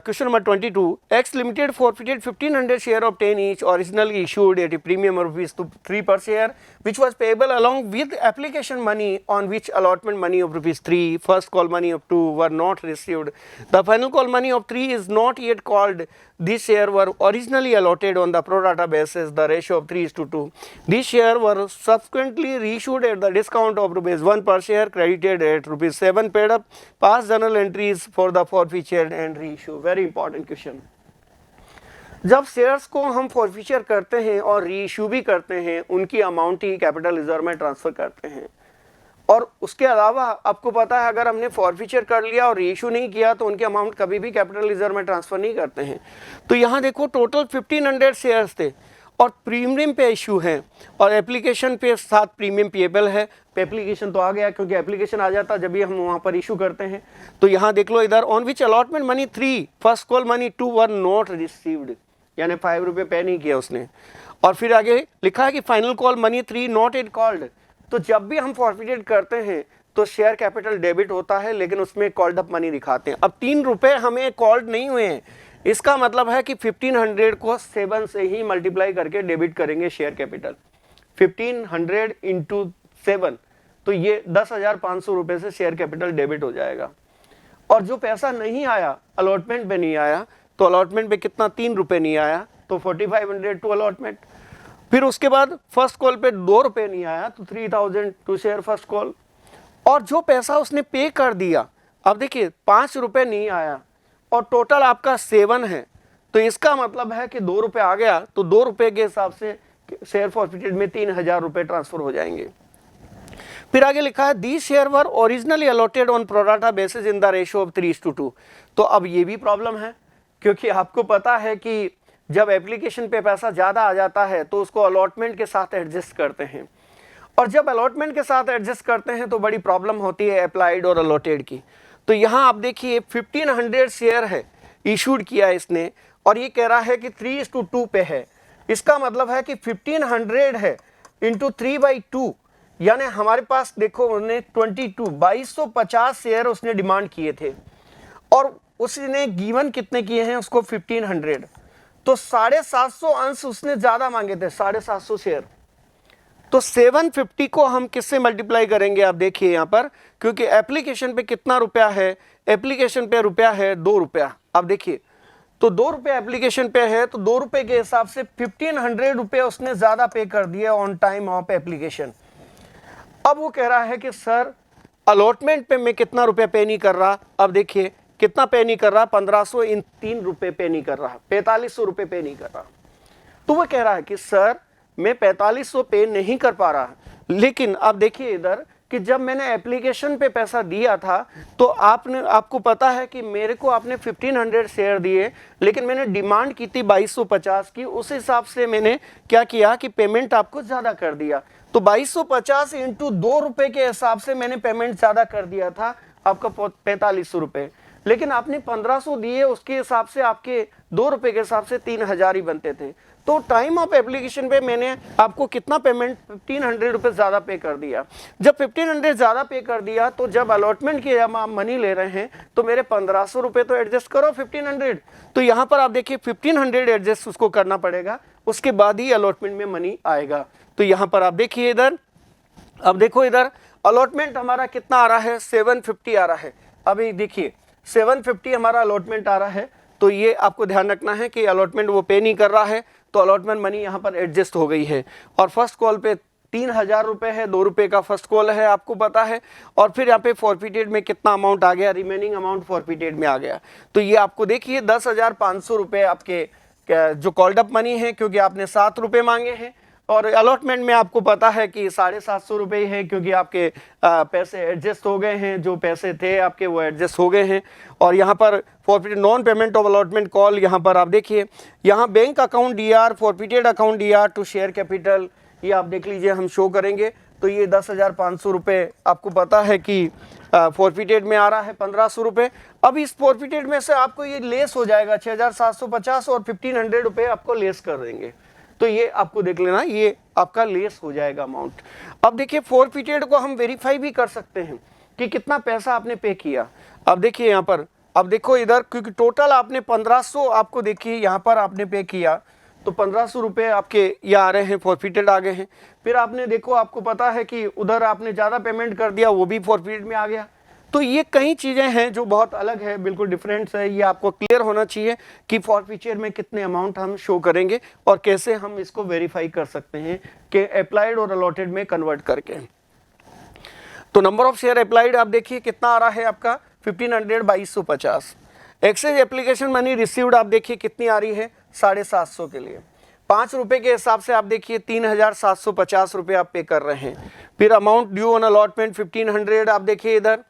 Question number 22. X Limited forfeited 1500 share of 10 each originally issued at a premium of ₹3 per share, which was payable along with application money, on which allotment money of ₹3, first call money of 2 were not received. The final call money of 3 is not yet called. These shares were originally allotted on the pro rata basis, the ratio of 3:2. These shares were subsequently reissued at the discount of ₹1 per share, credited at ₹7 paid up. Past journal entries for the forfeiture and reissue. Very important question. जब shares को हम forfeiture करते हैं और reissue भी करते हैं उनकी अमाउंट ही कैपिटल रिजर्व में ट्रांसफर करते हैं, और उसके अलावा आपको पता है अगर हमने फॉरफिचर कर लिया और रीइश्यू नहीं किया तो उनकी अमाउंट कभी भी कैपिटल रिजर्व में ट्रांसफर नहीं करते हैं। तो यहाँ देखो टोटल 1500 शेयर्स थे और प्रीमियम पे इशू है और एप्लीकेशन पे साथ प्रीमियम पेएबल है। एप्लीकेशन तो आ गया क्योंकि एप्लीकेशन आ जाता जब भी हम वहाँ पर इशू करते हैं। तो यहाँ देख लो इधर, on which allotment money 3, first call money 2 were not received, यानी 5 रुपये पे नहीं किया उसने। और फिर आगे लिखा है कि final call money 3 not it called. तो जब भी हम फॉरफिटेड करते हैं तो शेयर कैपिटल डेबिट होता है लेकिन उसमें कॉल्ड अप मनी दिखाते हैं। अब 3 रुपये हमें कॉल्ड नहीं हुए हैं, इसका मतलब है कि 1500 को 7 से ही मल्टीप्लाई करके डेबिट करेंगे शेयर कैपिटल। 1500 इंटू 7 तो ये 10,500 रुपये से शेयर कैपिटल डेबिट हो जाएगा। और जो पैसा नहीं आया अलॉटमेंट पे नहीं आया, तो अलॉटमेंट पे कितना 3 रुपये नहीं आया तो 4500 टू अलॉटमेंट। फिर उसके बाद फर्स्ट कॉल पे 2 रुपये नहीं आया तो 3000 टू शेयर फर्स्ट कॉल। और जो पैसा उसने पे कर दिया, अब देखिए 5 रुपये नहीं आया और टोटल आपका 7 है, तो इसका मतलब है कि 2 रुपये आ गया तो 2 रुपये के हिसाब से शेयर फॉरफिटेड में 3000 रुपये ट्रांसफर हो जाएंगे। फिर आगे लिखा है the share were originally allotted on pro rata basis in the ratio of 3:2। तो अब ये भी प्रॉब्लम है क्योंकि आपको पता है कि जब एप्लीकेशन पे पैसा ज़्यादा आ जाता है तो उसको अलॉटमेंट के साथ एडजस्ट करते हैं, और जब अलॉटमेंट के साथ एडजस्ट करते हैं तो बड़ी प्रॉब्लम होती है अप्लाइड और अलॉटेड की। तो यहाँ आप देखिए 1500 शेयर है इशूड किया इसने और ये कह रहा है कि 3:2 पे है। इसका मतलब है कि 1500 है इंटू 3/2, यानी हमारे पास देखो उन्होंने 2250 शेयर उसने डिमांड किए थे और उसने गिवन कितने किए हैं उसको 1500, तो 750 अंश उसने ज़्यादा मांगे थे, 750 शेयर। तो 750 को हम किससे मल्टीप्लाई करेंगे आप देखिए यहाँ पर, क्योंकि एप्लीकेशन पे कितना रुपया है, एप्लीकेशन पे रुपया है 2 रुपया। आप देखिए तो 2 रुपये एप्लीकेशन पे है तो 2 रुपये के हिसाब से 1500 रुपये उसने ज़्यादा पे कर दिए ऑन टाइम ऑफ एप्लीकेशन। अब वो कह रहा है कि सर अलॉटमेंट पे मैं कितना रुपये पे नहीं कर रहा, अब देखिए कितना पे नहीं कर रहा, 1500 इन 3 रुपये पे नहीं कर रहा, 4500 रुपये पे नहीं कर रहा। तो वो कह रहा है कि सर मैं 4500 पे नहीं कर पा रहा, लेकिन अब देखिए इधर कि जब मैंने एप्लीकेशन पे पैसा दिया था तो आपको पता है कि मेरे को आपने 1500 शेयर दिए, लेकिन मैंने डिमांड की थी 2250 की, उस हिसाब से मैंने क्या किया कि पेमेंट आपको ज़्यादा कर दिया। तो 2250 इंटू 2 रुपये के हिसाब से मैंने पेमेंट ज़्यादा कर दिया था आपका 4500 रुपये, लेकिन आपने 1500 दिए, उसके हिसाब से आपके 2 रुपये के हिसाब से 3000 ही बनते थे। तो टाइम ऑफ एप्लीकेशन पे मैंने आपको कितना पेमेंट 1500 रुपये ज़्यादा पे कर दिया। जब 1500 ज़्यादा पे कर दिया तो जब अलॉटमेंट की जब आप मनी ले रहे हैं तो मेरे 1500 रुपये तो एडजस्ट करो 1500। तो यहाँ पर आप देखिए 1500 एडजस्ट उसको करना पड़ेगा, उसके बाद ही अलॉटमेंट में मनी आएगा। तो यहाँ पर आप देखिए इधर, अब देखो इधर अलॉटमेंट हमारा कितना आ रहा है, 750 आ रहा है। अभी देखिए 750 हमारा अलॉटमेंट आ रहा है, तो ये आपको ध्यान रखना है कि अलॉटमेंट वो पे नहीं कर रहा है, तो अलॉटमेंट मनी यहाँ पर एडजस्ट हो गई है। और फर्स्ट कॉल पे 3000 रुपये है, 2 रुपये का फर्स्ट कॉल है, आपको पता है। और फिर यहाँ पे फॉरफिटेड में कितना अमाउंट आ गया, रिमेनिंग अमाउंट फॉरफिटेड में आ गया। तो ये आपको देखिए 10,500 रुपये आपके जो कॉल्ड अप मनी है, क्योंकि आपने 7 रुपये मांगे हैं। और अलॉटमेंट में आपको पता है कि 750 रुपये है, क्योंकि आपके पैसे एडजस्ट हो गए हैं, जो पैसे थे आपके वो एडजस्ट हो गए हैं। और यहाँ पर forfeited non payment of allotment call, यहाँ पर आप देखिए, यहाँ bank account DR, forfeited account DR to share capital, ये आप देख लीजिए, हम शो करेंगे। तो ये 10,500 रुपये आपको पता है कि फॉरफिटेड में आ रहा है 1500 रुपये। अब इस फॉरफिटेड में से आपको ये लेस हो जाएगा 6,750 और 1500 रुपये आपको लेस कर देंगे। तो ये आपको देख लेना, ये आपका लेस हो जाएगा अमाउंट। अब देखिए फॉरफिटेड को हम वेरीफाई भी कर सकते हैं कि कितना पैसा आपने पे किया। अब देखिए यहाँ पर, अब देखो इधर, क्योंकि टोटल आपने 1500 आपको देखिए यहाँ पर आपने पे किया, तो 1500 रुपये आपके ये आ रहे हैं, फॉरफिटेड आ गए हैं। फिर आपने देखो, आपको पता है कि उधर आपने ज़्यादा पेमेंट कर दिया, वो भी फॉरफिटेड में आ गया। तो ये कई चीज़ें हैं जो बहुत अलग है, बिल्कुल डिफरेंट है। ये आपको क्लियर होना चाहिए कि फॉरफिचर में कितने अमाउंट हम शो करेंगे और कैसे हम इसको वेरीफाई कर सकते हैं कि अप्लाइड और अलॉटेड में कन्वर्ट करके। तो नंबर ऑफ शेयर अप्लाइड आप देखिए कितना आ रहा है आपका 1500 2250। एक्सेस एप्लीकेशन मनी रिसीव्ड आप देखिए कितनी आ रही है 750 के लिए। 5 रुपये के हिसाब से आप देखिए 3,750 रुपये आप पे कर रहे हैं। फिर अमाउंट ड्यू ऑन अलॉटमेंट 1500 आप देखिए इधर,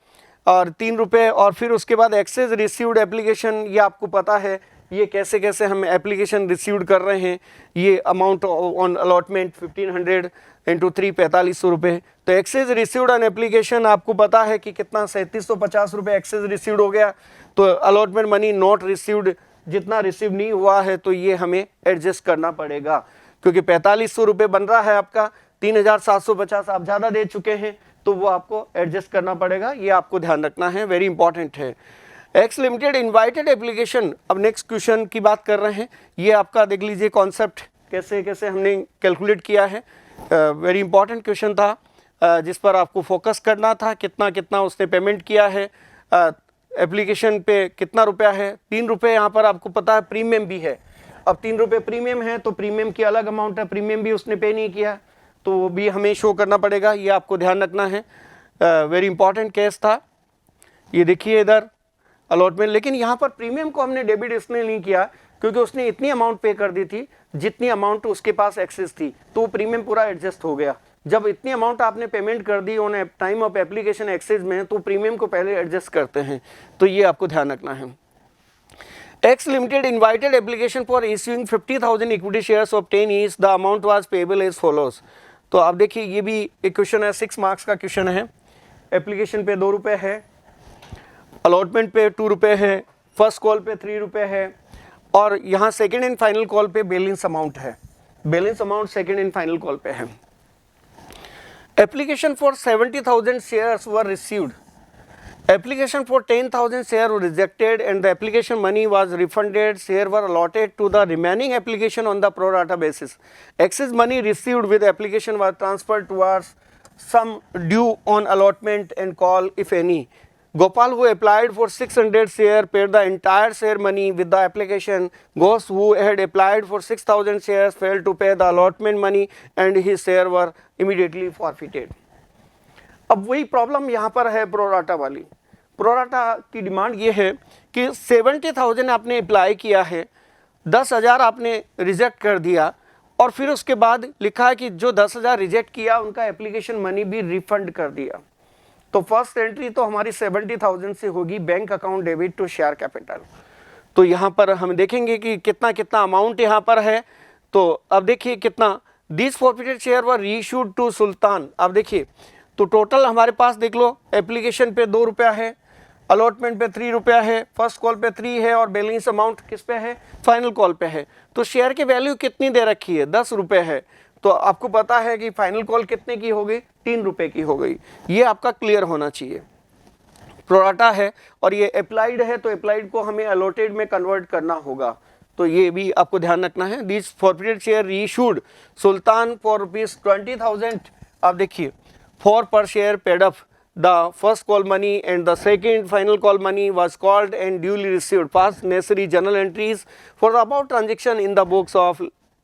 और 3 रुपये। और फिर उसके बाद एक्सेस रिसीव्ड एप्लीकेशन, ये आपको पता है ये कैसे कैसे हम एप्लीकेशन रिसीव्ड कर रहे हैं। ये अमाउंट ऑन अलॉटमेंट 1500 इंटू 3 4500 रुपये। तो एक्सेस रिसीव्ड ऑन एप्लीकेशन आपको पता है कि कितना 3750 रुपये एक्सेस रिसीव्ड हो गया। तो अलॉटमेंट मनी नॉट रिसीव्ड, जितना रिसीव नहीं हुआ है तो ये हमें एडजस्ट करना पड़ेगा, क्योंकि 4500 रुपये बन रहा है आपका, 3750 आप ज़्यादा दे चुके हैं, तो वो आपको एडजस्ट करना पड़ेगा। ये आपको ध्यान रखना है, वेरी इंपॉर्टेंट है। एक्स लिमिटेड इनवाइटेड एप्लीकेशन, अब नेक्स्ट क्वेश्चन की बात कर रहे हैं। ये आपका देख लीजिए कॉन्सेप्ट कैसे कैसे हमने कैलकुलेट किया है। वेरी इंपॉर्टेंट क्वेश्चन था, जिस पर आपको फोकस करना था, कितना कितना उसने पेमेंट किया है, एप्लीकेशन पे कितना रुपया है। 3 रुपये यहाँ पर आपको पता है प्रीमियम भी है। अब 3 रुपये प्रीमियम है तो प्रीमियम की अलग अमाउंट है, प्रीमियम भी उसने पे नहीं किया तो वो भी हमें शो करना पड़ेगा। ये आपको ध्यान रखना है, वेरी इंपॉर्टेंट केस था। ये देखिए इधर अलॉटमेंट, लेकिन यहाँ पर प्रीमियम को हमने डेबिट इसने नहीं किया क्योंकि उसने इतनी अमाउंट पे कर दी थी जितनी अमाउंट उसके पास एक्सेस थी, तो प्रीमियम पूरा एडजस्ट हो गया। जब इतनी अमाउंट आपने पेमेंट कर दी on time of application excess में, तो प्रीमियम को पहले एडजस्ट करते हैं। तो ये आपको ध्यान रखना है। X Limited invited application for issuing 50,000 equity shares of 10 each. The amount was payable as follows. तो आप देखिए ये भी एक क्वेश्चन है, 6 मार्क्स का क्वेश्चन है। एप्लीकेशन पे 2 रुपये है, अलॉटमेंट पे 2 रुपये है, फर्स्ट कॉल पे 3 रुपये है, और यहाँ सेकेंड एंड फाइनल कॉल पे बैलेंस अमाउंट है। Balance amount second and final call पे है। Application for 70,000 shares were received. Application for 10,000 share were rejected and the application money was refunded. Share were allotted to the remaining application on the pro rata basis. Excess money received with application was transferred towards some due on allotment and call, if any. Gopal, who applied for 600 share, paid the entire share money with the application. Ghosh, who had applied for 6,000 shares, failed to pay the allotment money and his share were immediately forfeited. अब वही problem यहाँ पर है pro rata वाली। Pro rata की demand ये है कि 70,000 आपने अप्लाई किया है, 10,000 आपने रिजेक्ट कर दिया, और फिर उसके बाद लिखा है कि जो 10,000 रिजेक्ट किया उनका एप्लीकेशन मनी भी रिफंड कर दिया। तो फर्स्ट एंट्री तो हमारी 70,000 से होगी, bank account debit to share capital. तो यहाँ पर हम देखेंगे कि कितना कितना अमाउंट यहाँ पर है। तो अब देखिए कितना, this forfeited share were reissued to Sultan. अब देखिए तो टोटल हमारे पास देख लो, एप्लीकेशन पे 2 रुपया है, अलॉटमेंट पे 3 रुपया है, फर्स्ट कॉल पे 3 है, और बैलेंस अमाउंट किस पे है, फाइनल कॉल पे है। तो शेयर की वैल्यू कितनी दे रखी है, 10 रुपये है। तो आपको पता है कि फाइनल कॉल कितने की हो गई, 3 रुपये की हो गई। ये आपका क्लियर होना चाहिए। प्रोराटा है और ये अप्लाइड है, तो अप्लाइड को हमें अलॉटेड में कन्वर्ट करना होगा। तो ये भी आपको ध्यान रखना है। This forfeited share reissued Sultan for ₹20,000। अब देखिए, फॉर पर share paid up the first call money and the second final call money was called and duly received. Pass necessary journal entries for the above transaction in the books of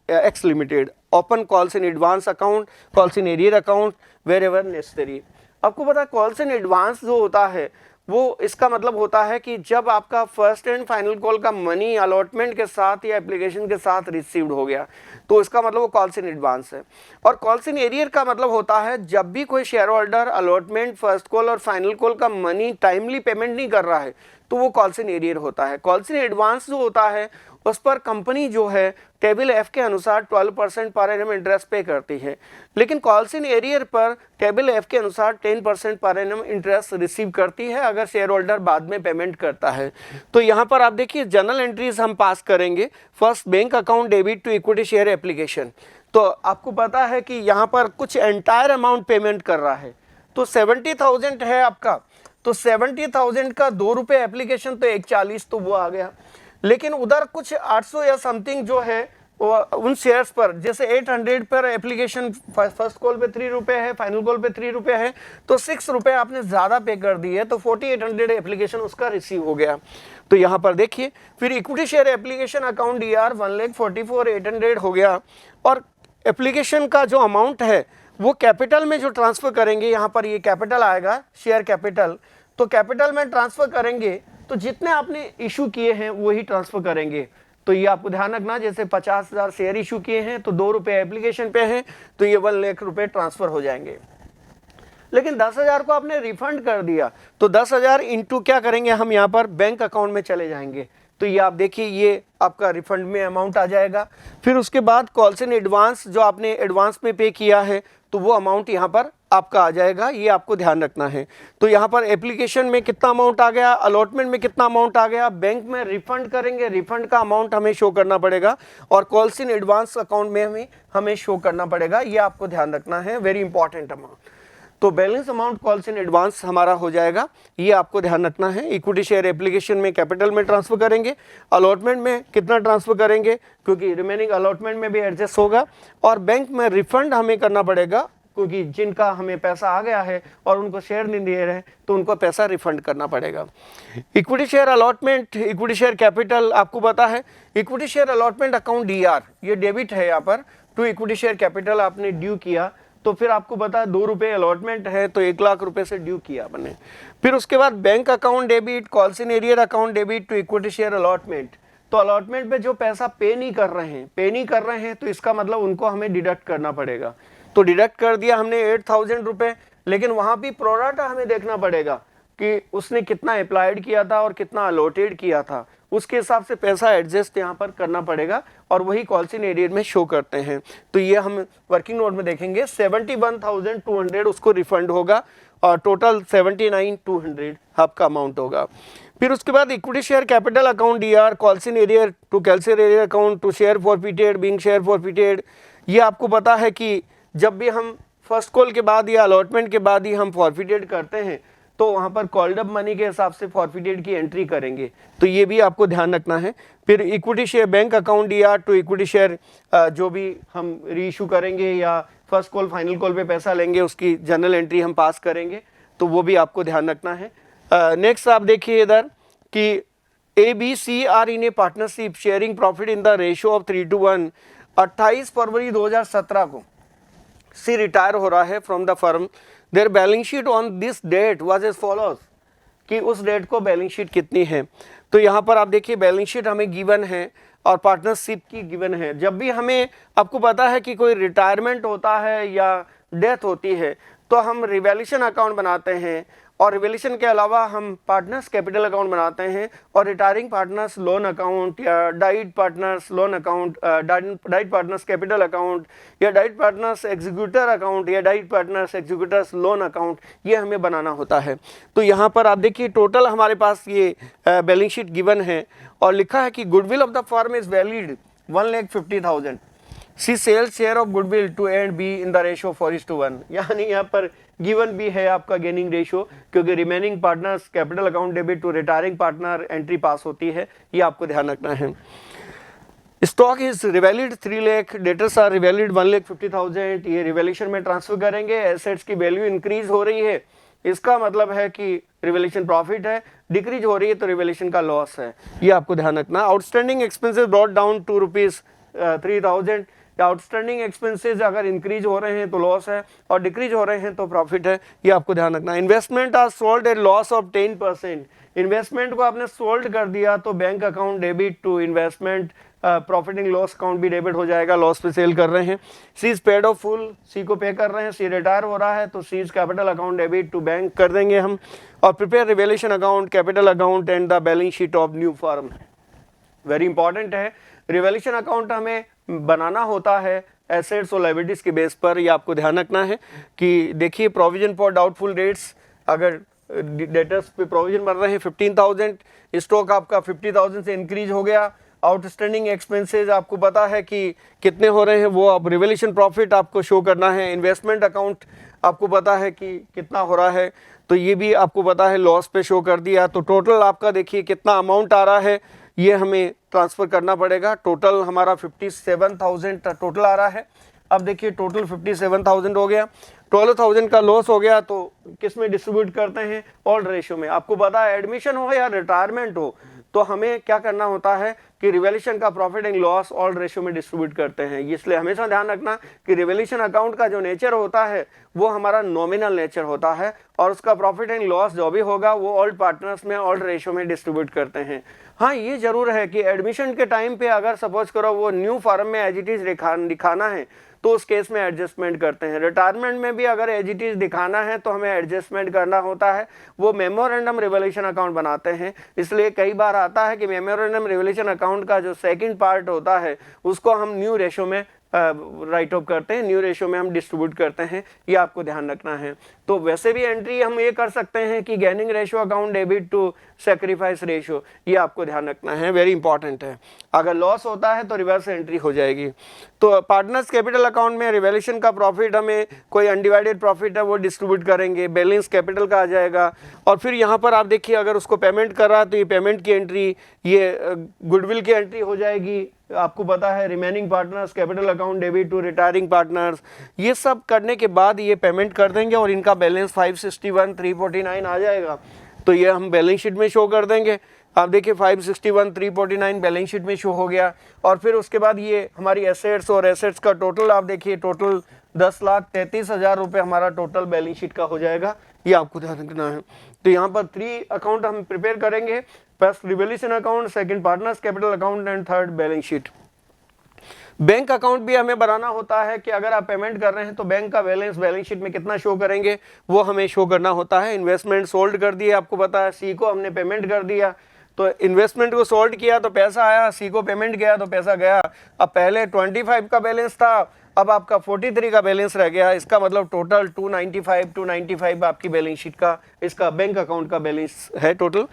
X Limited. Open calls in advance account, calls in arrear account wherever necessary. आपको पता है calls in advance जो होता है वो इसका मतलब होता है कि जब आपका फर्स्ट एंड फाइनल कॉल का मनी अलॉटमेंट के साथ या एप्लीकेशन के साथ रिसीव्ड हो गया, तो इसका मतलब वो कॉल्स इन एडवांस है। और कॉल्स इन एरियर का मतलब होता है जब भी कोई share holder allotment, first call और फाइनल कॉल का मनी टाइमली पेमेंट नहीं कर रहा है, तो वो कॉल्स इन एरियर होता है। कॉल्स इन एडवांस जो होता है उस पर कंपनी जो है टेबल एफ के अनुसार 12% पर एनम इंटरेस्ट पे करती है, लेकिन कॉल्स इन एरियर पर टेबल एफ के अनुसार 10% पर एनम इंटरेस्ट रिसीव करती है अगर शेयर होल्डर बाद में पेमेंट करता है। तो यहाँ पर आप देखिए जर्नल एंट्रीज हम पास करेंगे। First, bank account debit to equity share application. तो आपको पता है कि यहाँ पर कुछ एंटायर अमाउंट पेमेंट कर रहा है, तो 70,000 है आपका, तो 70,000 का 2 रुपये एप्लीकेशन, तो 140 तो वो आ गया। लेकिन उधर कुछ 800 या समथिंग जो है उन शेयर्स पर, जैसे 800 पर एप्लीकेशन फर्स्ट कॉल पे 3 रुपये है, फाइनल कॉल पे 3 रुपये है, तो 6 रुपये आपने ज़्यादा पे कर दी है, तो 4800 एप्लीकेशन उसका रिसीव हो गया। तो यहाँ पर देखिए फिर equity share application account DR 1,44,800 हो गया, और एप्लीकेशन का जो अमाउंट है वो कैपिटल में जो ट्रांसफ़र करेंगे, यहाँ पर ये कैपिटल आएगा, शेयर कैपिटल, तो कैपिटल में ट्रांसफ़र करेंगे तो जितने आपने इशू किए हैं वही ट्रांसफ़र करेंगे। तो ये आपको ध्यान रखना, जैसे 50,000 शेयर इशू किए हैं तो 2 रुपये एप्लीकेशन पे हैं, तो ये 1 लाख रुपये ट्रांसफ़र हो जाएंगे। लेकिन 10,000 को आपने रिफंड कर दिया, तो 10,000 इंटू क्या करेंगे हम, यहाँ पर बैंक अकाउंट में चले जाएंगे। तो ये आप देखिए ये आपका रिफंड में अमाउंट आ जाएगा। फिर उसके बाद कॉल्स इन एडवांस जो आपने एडवांस में पे किया है, तो वो अमाउंट यहाँ पर आपका आ जाएगा, ये आपको ध्यान रखना है। तो यहाँ पर एप्लीकेशन में कितना अमाउंट आ गया, अलॉटमेंट में कितना अमाउंट आ गया, बैंक में रिफंड करेंगे, रिफंड का अमाउंट हमें शो करना पड़ेगा, और कॉल्स इन एडवांस अकाउंट में हमें शो करना पड़ेगा, ये आपको ध्यान रखना है, वेरी इंपॉर्टेंट अमाउंट। तो balance amount calls in advance हमारा हो जाएगा, ये आपको ध्यान रखना है। इक्विटी शेयर एप्लीकेशन में कैपिटल में ट्रांसफ़र करेंगे, अलॉटमेंट में कितना ट्रांसफ़र करेंगे क्योंकि रिमेनिंग अलॉटमेंट में भी एडजस्ट होगा, और बैंक में रिफंड हमें करना पड़ेगा क्योंकि जिनका हमें पैसा आ गया है और उनको शेयर नहीं दे रहे तो उनको पैसा रिफंड करना पड़ेगा। Equity share allotment, equity share capital, आपको पता है equity share allotment account DR ये डेबिट है, यहाँ पर टू इक्विटी शेयर कैपिटल आपने ड्यू किया, तो फिर आपको पता है 2 रुपये अलॉटमेंट है, तो 1 लाख रुपए से ड्यू किया आपने। फिर उसके बाद bank account debit, calls in arrear account debit to equity share allotment. तो अलॉटमेंट पे जो पैसा पे नहीं कर रहे हैं तो इसका मतलब उनको हमें डिडक्ट करना पड़ेगा। तो डिडक्ट कर दिया हमने 8,000 रुपये, लेकिन वहाँ भी प्रोराटा हमें देखना पड़ेगा कि उसने कितना अप्लाइड किया था और कितना अलॉटेड किया था, उसके हिसाब से पैसा एडजस्ट यहाँ पर करना पड़ेगा, और वही कॉल्स इन एरियर में शो करते हैं। तो ये हम वर्किंग नोट में देखेंगे, 71,200 उसको रिफंड होगा, और टोटल 79,200 आपका अमाउंट होगा। फिर उसके बाद equity share capital account DR, calls in arrear to कैलसियर arrear account to share forfeited being share forfeited. ये आपको पता है कि जब भी हम फर्स्ट कॉल के बाद या अलॉटमेंट के बाद ही हम फॉरफिटेड करते हैं, तो वहाँ पर कॉल्ड अप मनी के हिसाब से फॉरफिटेड की एंट्री करेंगे, तो ये भी आपको ध्यान रखना है। फिर equity share bank account DR to equity share जो भी हम रीइशू करेंगे या फर्स्ट कॉल फाइनल कॉल पे पैसा लेंगे उसकी जनरल एंट्री हम पास करेंगे, तो वो भी आपको ध्यान रखना है। नेक्स्ट आप देखिए इधर कि ABC are in a partnership sharing profit in the ratio of 3:1। 28 फरवरी 2017 को सी रिटायर हो रहा है from the firm, there balance sheet on this date was as follows, कि उस डेट को बैलेंस शीट कितनी है। तो यहाँ पर आप देखिए बैलेंस शीट हमें गिवन है और पार्टनरशिप की गिवन है। जब भी हमें, आपको पता है कि कोई रिटायरमेंट होता है या डेथ होती है तो हम रिवैल्यूएशन अकाउंट बनाते हैं, और रिवैल्यूएशन के अलावा हम पार्टनर्स कैपिटल अकाउंट बनाते हैं, और रिटायरिंग पार्टनर्स लोन अकाउंट या diet partners loan account, diet partners capital account या डाइट पार्टनर्स एग्जीक्यूटर अकाउंट या diet partners executors loan account, ये हमें बनाना होता है। तो यहाँ पर आप देखिए टोटल हमारे पास ये बैलेंस शीट गिवन है और लिखा है कि goodwill of the firm is valid 1,50,000, C sells share of goodwill to and B in the ratio 4:1, यानी यहाँ पर गिवन भी है आपका गेनिंग रेशो, क्योंकि remaining partners capital account debit to retiring partner entry pass होती है, ये आपको ध्यान रखना है। Stock is revalued 3 lakh, debtors are revalued 1,50,000, ये रिवैल्यूएशन में ट्रांसफर करेंगे, एसेट्स की वैल्यू इंक्रीज हो रही है, इसका मतलब है कि रिवैल्यूएशन प्रॉफिट है, डिक्रीज हो रही है तो रिवैल्यूएशन का लॉस है, ये आपको ध्यान रखना। Outstanding expenses brought down to ₹3,000, outstanding expenses अगर इंक्रीज हो रहे हैं तो लॉस है और डिक्रीज हो रहे हैं तो प्रॉफिट है, ये आपको ध्यान रखना। Investment are sold at loss of 10%, investment को आपने सोल्ड कर दिया तो bank account debit to investment, profit and loss account भी डेबिट हो जाएगा, लॉस पे सेल कर रहे हैं। C is paid off full, C को पे कर रहे हैं, सी रिटायर हो रहा है तो C is capital account debit to bank कर देंगे हम। और prepare revaluation account, capital account and the balance sheet of new firm, very important है। रिवैल्यूएशन अकाउंट हमें बनाना होता है एसेट्स और लायबिलिटीज के बेस पर, ये आपको ध्यान रखना है कि देखिए प्रोविजन फॉर डाउटफुल डेट्स, अगर डेटर्स पे प्रोविजन बन रहे हैं 15,000, स्टॉक आपका 50,000 से इंक्रीज हो गया, आउटस्टैंडिंग एक्सपेंसेस आपको पता है कि कितने हो रहे हैं, वो अब रिवैल्यूएशन प्रॉफिट आपको शो करना है। इन्वेस्टमेंट अकाउंट आपको पता है कि कितना हो रहा है, तो ये भी आपको पता है लॉस पे शो कर दिया। तो टोटल आपका देखिए कितना अमाउंट आ रहा है, ये हमें ट्रांसफ़र करना पड़ेगा। टोटल हमारा 57,000 टोटल आ रहा है। अब देखिए टोटल 57,000 हो गया, 12,000 का लॉस हो गया, तो किस में डिस्ट्रीब्यूट करते हैं, ऑल्ड रेशियो में। आपको पता है एडमिशन हो या रिटायरमेंट हो तो हमें क्या करना होता है कि रिवैल्यूएशन का profit and loss old ratio में डिस्ट्रीब्यूट करते हैं। इसलिए हमेशा ध्यान रखना कि रिवैल्यूएशन अकाउंट का जो नेचर होता है वो हमारा नॉमिनल नेचर होता है, और उसका प्रॉफिट एंड लॉस जो भी होगा वो ऑल्ड पार्टनर्स में ऑल्ड रेशियो में डिस्ट्रीब्यूट करते हैं। हाँ, ये जरूर है कि एडमिशन के टाइम पे अगर सपोज करो वो न्यू फर्म में एज इट इज दिखाना है तो उस केस में एडजस्टमेंट करते हैं। रिटायरमेंट में भी अगर एज इट इज दिखाना है तो हमें एडजस्टमेंट करना होता है, वो मेमोरेंडम रिवैल्यूएशन अकाउंट बनाते हैं। इसलिए कई बार आता है कि मेमोरेंडम रिवैल्यूएशन अकाउंट का जो सेकंड पार्ट होता है उसको हम न्यू रेशो में राइट ऑफ करते हैं, न्यू रेशो में हम डिस्ट्रीब्यूट करते हैं, ये आपको ध्यान रखना है। तो वैसे भी एंट्री हम ये कर सकते हैं कि gaining ratio account debit to sacrifice ratio, ये आपको ध्यान रखना है, वेरी इंपॉर्टेंट है। अगर लॉस होता है तो रिवर्स एंट्री हो जाएगी। तो पार्टनर्स कैपिटल अकाउंट में रिवैल्यूएशन का प्रॉफिट हमें कोई अनडिवाइडेड प्रॉफिट है वो डिस्ट्रीब्यूट करेंगे, बैलेंस कैपिटल का आ जाएगा। और फिर यहाँ पर आप देखिए अगर उसको पेमेंट कर रहा तो ये पेमेंट की एंट्री, ये गुडविल की एंट्री हो जाएगी। आपको पता है remaining partners capital account debit to retiring partners, ये सब करने के बाद ये पेमेंट कर देंगे और इनका बैलेंस 561,349 आ जाएगा। तो ये हम बैलेंस शीट में शो कर देंगे। आप देखिए 561,349 बैलेंस शीट में शो हो गया। और फिर उसके बाद ये हमारी एसेट्स और एसेट्स का टोटल आप देखिए, टोटल 10,33,000 रुपये हमारा टोटल बैलेंस शीट का हो जाएगा, ये आपको ध्यान रखना है। तो यहाँ पर 3 अकाउंट हम प्रिपेयर करेंगे, first revaluation account, second partners capital account and third balance sheet. Bank account भी हमें बनाना होता है कि अगर आप पेमेंट कर रहे हैं तो बैंक का बैलेंस शीट में कितना शो करेंगे वो हमें शो करना होता है। इन्वेस्टमेंट सोल्ड कर दिए, आपको पता है सी को हमने पेमेंट कर दिया, तो इन्वेस्टमेंट को सोल्ड किया तो पैसा आया, सी को पेमेंट किया तो पैसा गया। अब पहले 25 का बैलेंस था, अब आपका 43 का बैलेंस रह गया, इसका मतलब टोटल 295 आपकी बैलेंस शीट का, इसका बैंक अकाउंट का बैलेंस है टोटल।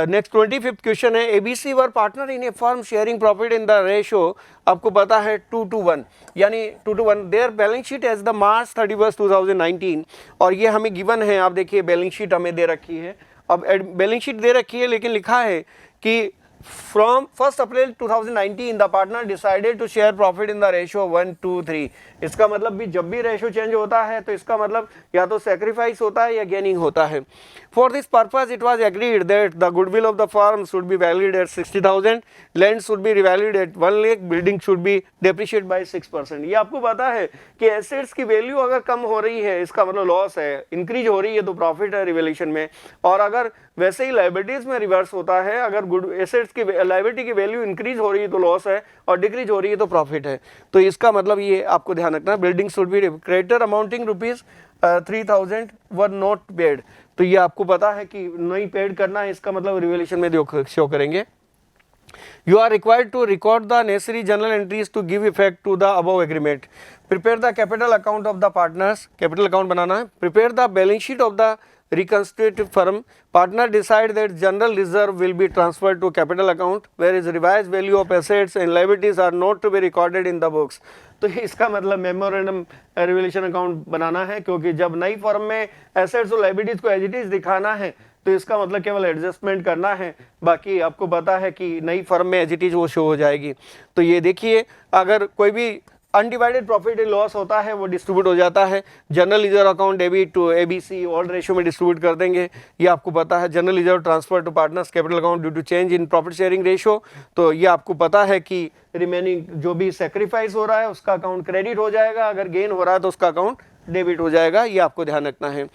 नेक्स्ट 25th क्वेश्चन है, A B C were partner in a firm sharing profit in the ratio, आपको पता है 2:1, यानी 2:1 there balance sheet as the March 31, 2019, और ये हमें गिवन है। आप देखिए बैलेंस शीट हमें दे रखी है, अब बैलेंस शीट दे रखी है लेकिन लिखा है कि From 1st April 2019 the partner decided to share profit in the ratio 1:3. इसका मतलब भी जब भी रेशो चेंज होता है तो इसका मतलब या तो सेक्रीफाइस होता है या गेनिंग होता है. For this purpose it was agreed that the goodwill of the firm should be valued at 60,000, land should be revalued at 1 lakh, building should be depreciated by 6%. ये आपको पता है कि एसेट्स की वैल्यू अगर कम हो रही है इसका मतलब लॉस है, इंक्रीज हो रही है तो प्रॉफिट है रिवैल्यूएशन में, और अगर वैसे ही लायबिलिटीज में रिवर्स होता है, अगर गुड एसेट्स की लायबिलिटी की वैल्यू इंक्रीज हो रही है तो लॉस है और डिक्रीज हो रही है तो प्रॉफिट है. तो इसका मतलब ये आपको ध्यान रखना. Building should be creditor amounting ₹3,000 were not paid. तो ये आपको पता है कि नहीं पेड करना है, इसका मतलब रिवैल्यूएशन में शो करेंगे. You are required to record the necessary journal entries to give effect to the above agreement. Prepare the capital account of the partners. Capital account बनाना है. Prepare the balance sheet of the reconstituted firm. Partner decide that general reserve will be transferred to capital account, whereas revised value of assets and liabilities are not to be recorded in the books. तो इसका मतलब memorandum revaluation account बनाना है, क्योंकि जब नई firm में assets और liabilities को एज इट इज दिखाना है तो इसका मतलब केवल एडजस्टमेंट करना है, बाकी आपको पता है कि नई फर्म में एज इट इज वो शो हो जाएगी. तो ये देखिए, अगर कोई भी अनडिवाइडेड प्रॉफिट एंड लॉस होता है वो डिस्ट्रीब्यूट हो जाता है. General reserve account debit to ABC old ratio में डिस्ट्रीब्यूट कर देंगे. ये आपको पता है. General reserve transfer to partners capital account due to change in profit sharing ratio. तो ये आपको पता है कि रिमेनिंग जो भी सेक्रीफाइस हो रहा है उसका अकाउंट क्रेडिट हो जाएगा, अगर गेन हो रहा है तो उसका अकाउंट डेबिट हो जाएगा. ये आपको ध्यान रखना है.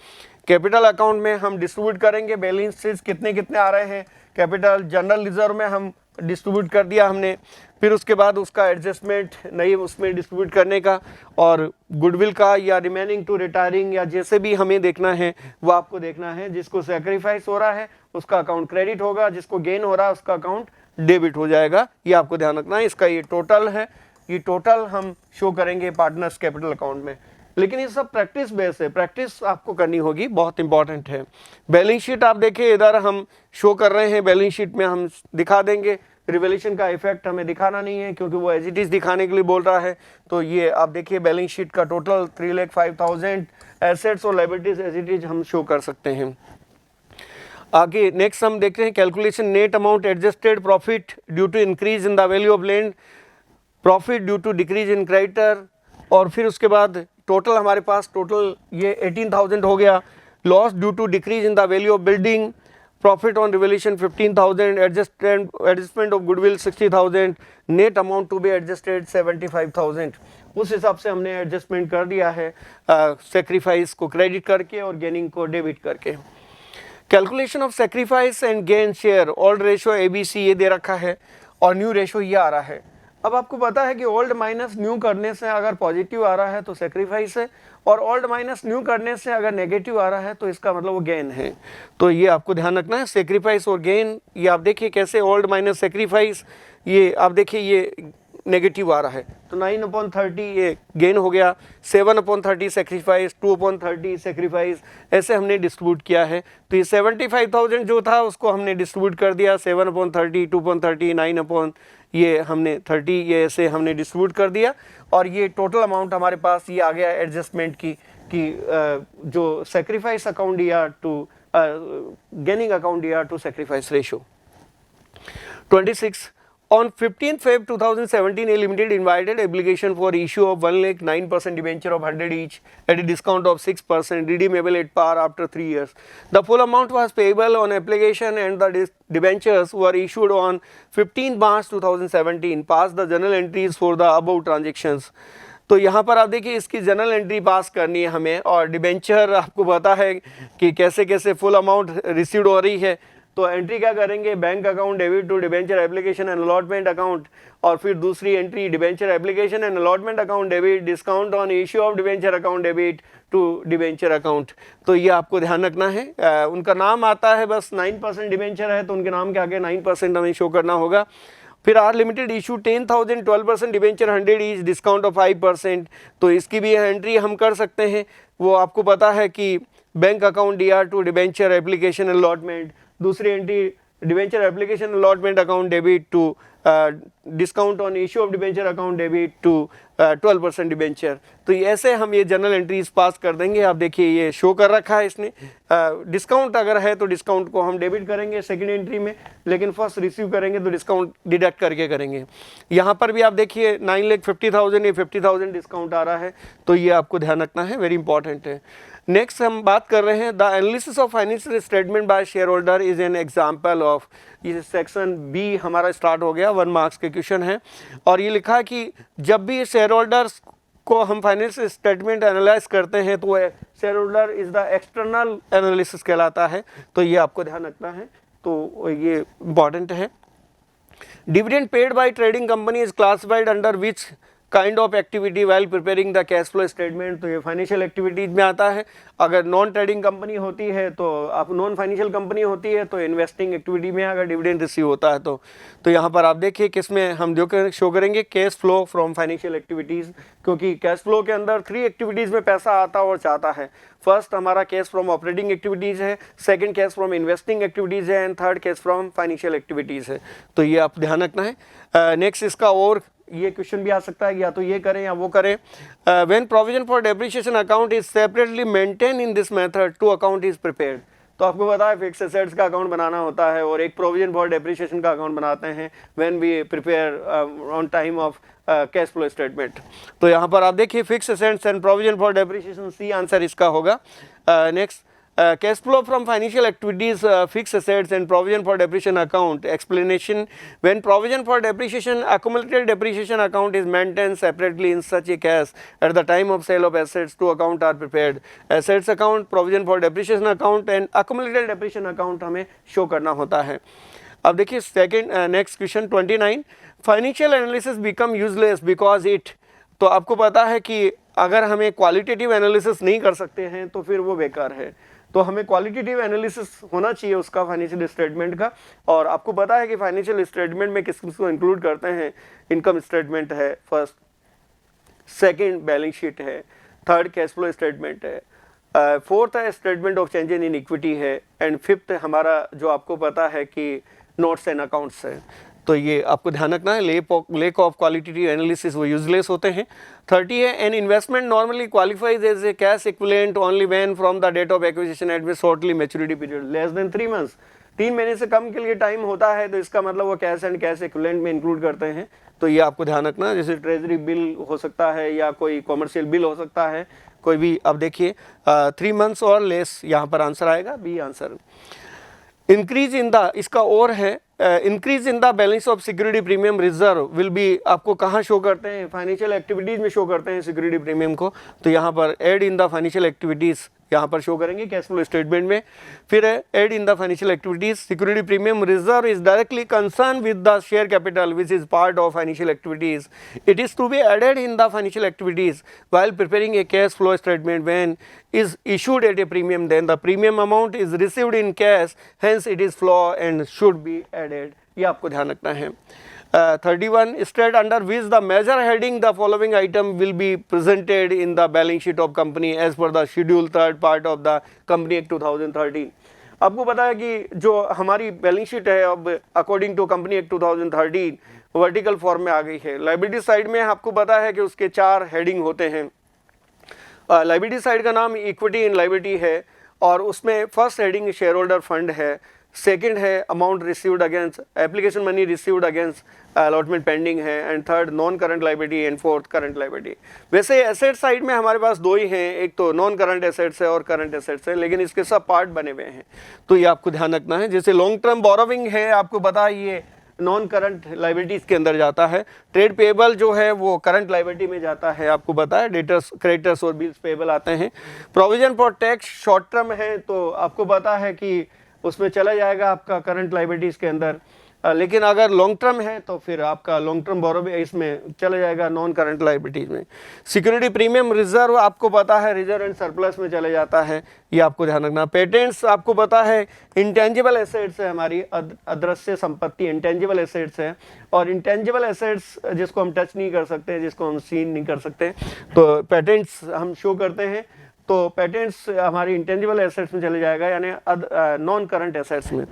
कैपिटल अकाउंट में हम डिस्ट्रीब्यूट करेंगे बैलेंस शीट्स कितने कितने आ रहे हैं. कैपिटल जनरल रिजर्व में हम डिस्ट्रीब्यूट कर दिया हमने, फिर उसके बाद उसका एडजस्टमेंट नहीं उसमें डिस्ट्रीब्यूट करने का, और गुडविल का या रिमेनिंग टू रिटायरिंग या जैसे भी हमें देखना है वो आपको देखना है. जिसको सेक्रीफाइस हो रहा है उसका अकाउंट क्रेडिट होगा, जिसको गेन हो रहा है उसका अकाउंट डेबिट हो जाएगा. ये आपको ध्यान रखना है. इसका ये टोटल है, ये टोटल हम शो करेंगे पार्टनर्स कैपिटल अकाउंट में. लेकिन ये सब प्रैक्टिस बेस है, प्रैक्टिस आपको करनी होगी, बहुत इंपॉर्टेंट है. बैलेंस शीट आप देखिए, इधर हम शो कर रहे हैं, बैलेंस शीट में हम दिखा देंगे. रिवैल्यूएशन का इफेक्ट हमें दिखाना नहीं है क्योंकि वो एज इट इज दिखाने के लिए बोल रहा है. तो ये आप देखिए बैलेंस शीट का टोटल 3,05,000 एसेट्स और लायबिलिटीज एज इट इज हम शो कर सकते हैं. आगे नेक्स्ट हम देखते हैं calculation net amount adjusted profit due to increase in the value of land, profit due to decrease in creditor, और फिर उसके बाद टोटल हमारे पास टोटल ये 18,000 हो गया. Loss due to decrease in the value of building, profit on revaluation 15,000, adjustment of goodwill 60,000, net amount to be adjusted 75,000. उस हिसाब से हमने एडजस्टमेंट कर दिया है, सेक्रीफाइस को क्रेडिट करके और गेनिंग को डेबिट करके. Calculation of sacrifice and gain share, old ratio ABC ये दे रखा है और न्यू रेशो ये आ रहा है. अब आपको पता है कि ओल्ड माइनस न्यू करने से अगर पॉजिटिव आ रहा है तो सेक्रीफाइस है, और ओल्ड माइनस न्यू करने से अगर नेगेटिव आ रहा है तो इसका मतलब वो गेन है. तो ये आपको ध्यान रखना है. सेक्रीफाइस और गेन ये आप देखिए कैसे, ओल्ड माइनस सेक्रीफाइस, ये आप देखिए ये नेगेटिव आ रहा है तो 9/30 ये गेन हो गया, 7/30 सेक्रीफाइस, 2/30 सेक्रीफाइस, ऐसे हमने डिस्ट्रीब्यूट किया है. तो ये 75,000 जो था उसको हमने डिस्ट्रीब्यूट कर दिया, 7/30, 2/30, 9 ये हमने 30 ये ऐसे हमने डिस्ट्रीब्यूट कर दिया. और ये टोटल अमाउंट हमारे पास ये आ गया एडजस्टमेंट की कि जो सेक्रीफाइस अकाउंट दिया टू गेनिंग अकाउंट दिया to sacrifice ratio. 26 On 15th Feb 2017, A Limited invited application for issue of 1 lakh 9% debenture of 100 each at a discount of 6%, redeemable at par after 3 years. The full amount was payable on application and the debentures were issued on 15 March 2017. Pass the journal entries for the above transactions. तो यहाँ पर आप देखिए इसकी general entry पास करनी है हमें, और डिबेंचर आपको पता है कि कैसे कैसे फुल अमाउंट रिसीव्ड हो रही है. तो एंट्री क्या करेंगे, bank account debit to debenture application and allotment account, और फिर दूसरी entry debenture application and allotment account debit, discount on issue of debenture account debit to debenture account. तो ये आपको ध्यान रखना है. उनका नाम आता है बस 9% डिबेंचर है तो उनके नाम के आगे 9% हमें शो करना होगा. फिर R limited issue 10,000 12% debenture 100 each, discount of 5%. तो इसकी भी एंट्री हम कर सकते हैं. वो आपको पता है कि bank account D R to debenture application allotment, दूसरी entry debenture application allotment account debit to discount on issue of debenture account debit to 12% debenture. तो ऐसे हम ये जनरल एंट्रीज पास कर देंगे। आप देखिए ये शो कर रखा है इसने। डिस्काउंट अगर है तो डिस्काउंट को हम डेबिट करेंगे सेकंड एंट्री में, लेकिन फर्स्ट रिसीव करेंगे तो डिस्काउंट डिडक्ट करके करेंगे। यहाँ पर भी आप देखिए 9,50,000 ये 50,000 डिस्काउंट आ रहा है, तो ये आपको ध्यान रखना है, वेरी इंपॉर्टेंट है। नेक्स्ट हम बात कर रहे हैं the analysis of financial statement by share holder is an example of. ये सेक्शन बी हमारा स्टार्ट हो गया, 1 मार्क्स के क्वेश्चन है। और ये लिखा है कि जब भी शेयर होल्डर्स को हम फाइनेंशियल स्टेटमेंट एनालाइज करते हैं तो share holder is the external analysis कहलाता है, तो ये आपको ध्यान रखना है, तो ये इम्पॉर्टेंट है। Dividend paid by trading company is classified under which kind of activity while preparing the cash flow statement. तो ये फाइनेंशियल एक्टिविटीज में आता है। अगर नॉन ट्रेडिंग कंपनी होती है तो आप नॉन फाइनेंशियल कंपनी होती है तो इन्वेस्टिंग एक्टिविटी में अगर डिविडेंड रिसीव होता है तो यहाँ पर आप देखिए किस में हम जो शो करेंगे cash flow from financial activities, क्योंकि कैश फ्लो के अंदर 3 एक्टिविटीज़ में पैसा आता और जाता है। फर्स्ट हमारा कैश फ्रॉम ऑपरेटिंग एक्टिविटीज़ है, second cash from investing activities है, and third cash from financial activities है। तो ये आप ध्यान रखना है। नेक्स्ट इसका और ये क्वेश्चन भी आ सकता है, या तो ये करें या वो करें। When provision for depreciation account is separately maintain in this method two account is prepared. तो आपको पता है फिक्स एसेट्स का अकाउंट बनाना होता है और एक प्रोविजन फॉर डेप्रिसिएशन का अकाउंट बनाते हैं when we prepare on time of cash flow statement. तो यहाँ पर आप देखिए fix assets and provision for depreciation, see answer इसका होगा। Next cash flow from financial activities, fixed assets and provision for depreciation account. Explanation: when provision for depreciation, accumulated depreciation account is maintained separately in such a case at the time of sale of assets, two account are prepared. Assets account, provision for depreciation account and accumulated depreciation account हमें show करना होता है। अब देखिए second next question 29, financial analysis become useless because it. तो आपको पता है कि अगर हमें क्वालिटेटिव एनालिसिस नहीं कर सकते हैं तो फिर वो बेकार है। तो हमें क्वालिटेटिव एनालिसिस होना चाहिए उसका फाइनेंशियल स्टेटमेंट का। और आपको पता है कि फाइनेंशियल स्टेटमेंट में किस किस को इंक्लूड करते हैं। इनकम स्टेटमेंट है फर्स्ट, सेकंड बैलेंस शीट है, थर्ड कैश फ्लो स्टेटमेंट है, फोर्थ है statement of change in equity है, एंड फिफ्थ हमारा जो आपको पता है कि नोट्स एंड अकाउंट्स है। तो ये आपको ध्यान रखना है, लेक ऑफ क्वालिटेटिव एनालिसिस वो यूजलेस होते हैं। 30 है, an investment normally qualifies as a cash equivalent only when from the date of acquisition at which shortly maturity period less than 3 months. 3 महीने से कम के लिए टाइम होता है तो इसका मतलब वो कैश एंड कैश इक्विवेलेंट में इंक्लूड करते हैं। तो ये आपको ध्यान रखना, जैसे ट्रेजरी बिल हो सकता है या कोई कॉमर्शियल बिल हो सकता है, कोई भी। अब देखिए 3 मंथ्स और लेस यहाँ पर आंसर आएगा, B answer. Increase in the, इसका और है increase in the balance of security premium reserve will be, आपको कहाँ शो करते हैं, फाइनेंशियल एक्टिविटीज़ में शो करते हैं सिक्योरिटी प्रीमियम को। तो यहाँ पर add in the financial activities यहाँ पर शो करेंगे कैश फ्लो स्टेटमेंट में। फिर है add in the financial activities, security premium reserve is directly concern with the share capital which is part of financial activities. It is to be added in the financial activities while preparing a cash flow statement when is issued at a premium, then the premium amount is received in cash, hence it is flow and should be added। ये आपको ध्यान रखना है। 31 state under which the measure heading the following item will be presented in the balance sheet of company as per the schedule 3rd part of the company act 2013। आपको पता है कि जो हमारी बैलेंस शीट है अब according to company act 2013 vertical form में आ गई है। लाइबिलिटी साइड में आपको पता है कि उसके 4 हेडिंग होते हैं। लाइबिलिटी साइड का नाम इक्विटी इन लाइबिलिटी है और उसमें first heading share holder fund है, सेकंड है amount received against application money received against allotment pending है, and third non current liability and fourth current liability. वैसे एसेट साइड में हमारे पास 2 ही हैं, एक तो नॉन करंट एसेट्स है और करंट एसेट्स है, लेकिन इसके सब पार्ट बने हुए हैं। तो ये आपको ध्यान रखना है। जैसे लॉन्ग टर्म बोरोविंग है, आपको पता है ये नॉन करंट लाइबिलिटीज़ के अंदर जाता है। ट्रेड पेबल जो है वो करंट लाइबिलिटी में जाता है, आपको पता है डेटर्स क्रेडिटर्स और बिल्स पेबल आते हैं। Provision for tax short term है तो आपको पता है कि उसमें चला जाएगा आपका करंट लाइबिलिटीज़ के अंदर, लेकिन अगर लॉन्ग टर्म है तो फिर आपका लॉन्ग टर्म बोरोविंग इसमें चला जाएगा नॉन करंट लाइबिलिटीज़ में। सिक्योरिटी प्रीमियम रिजर्व आपको पता है रिजर्व एंड सरप्लस में चले जाता है, ये आपको ध्यान रखना। पेटेंट्स आपको पता है इंटेंजिबल एसेट्स है, हमारी अदृश्य संपत्ति इंटेंजिबल एसेट्स है, और इंटेंजिबल एसेट्स जिसको हम टच नहीं कर सकते, जिसको हम सीन नहीं कर सकते, तो पेटेंट्स हम शो करते हैं। तो पेटेंट्स हमारी इंटेंजिबल एसेट्स में चले जाएगा, यानी नॉन करंट एसेट्स में।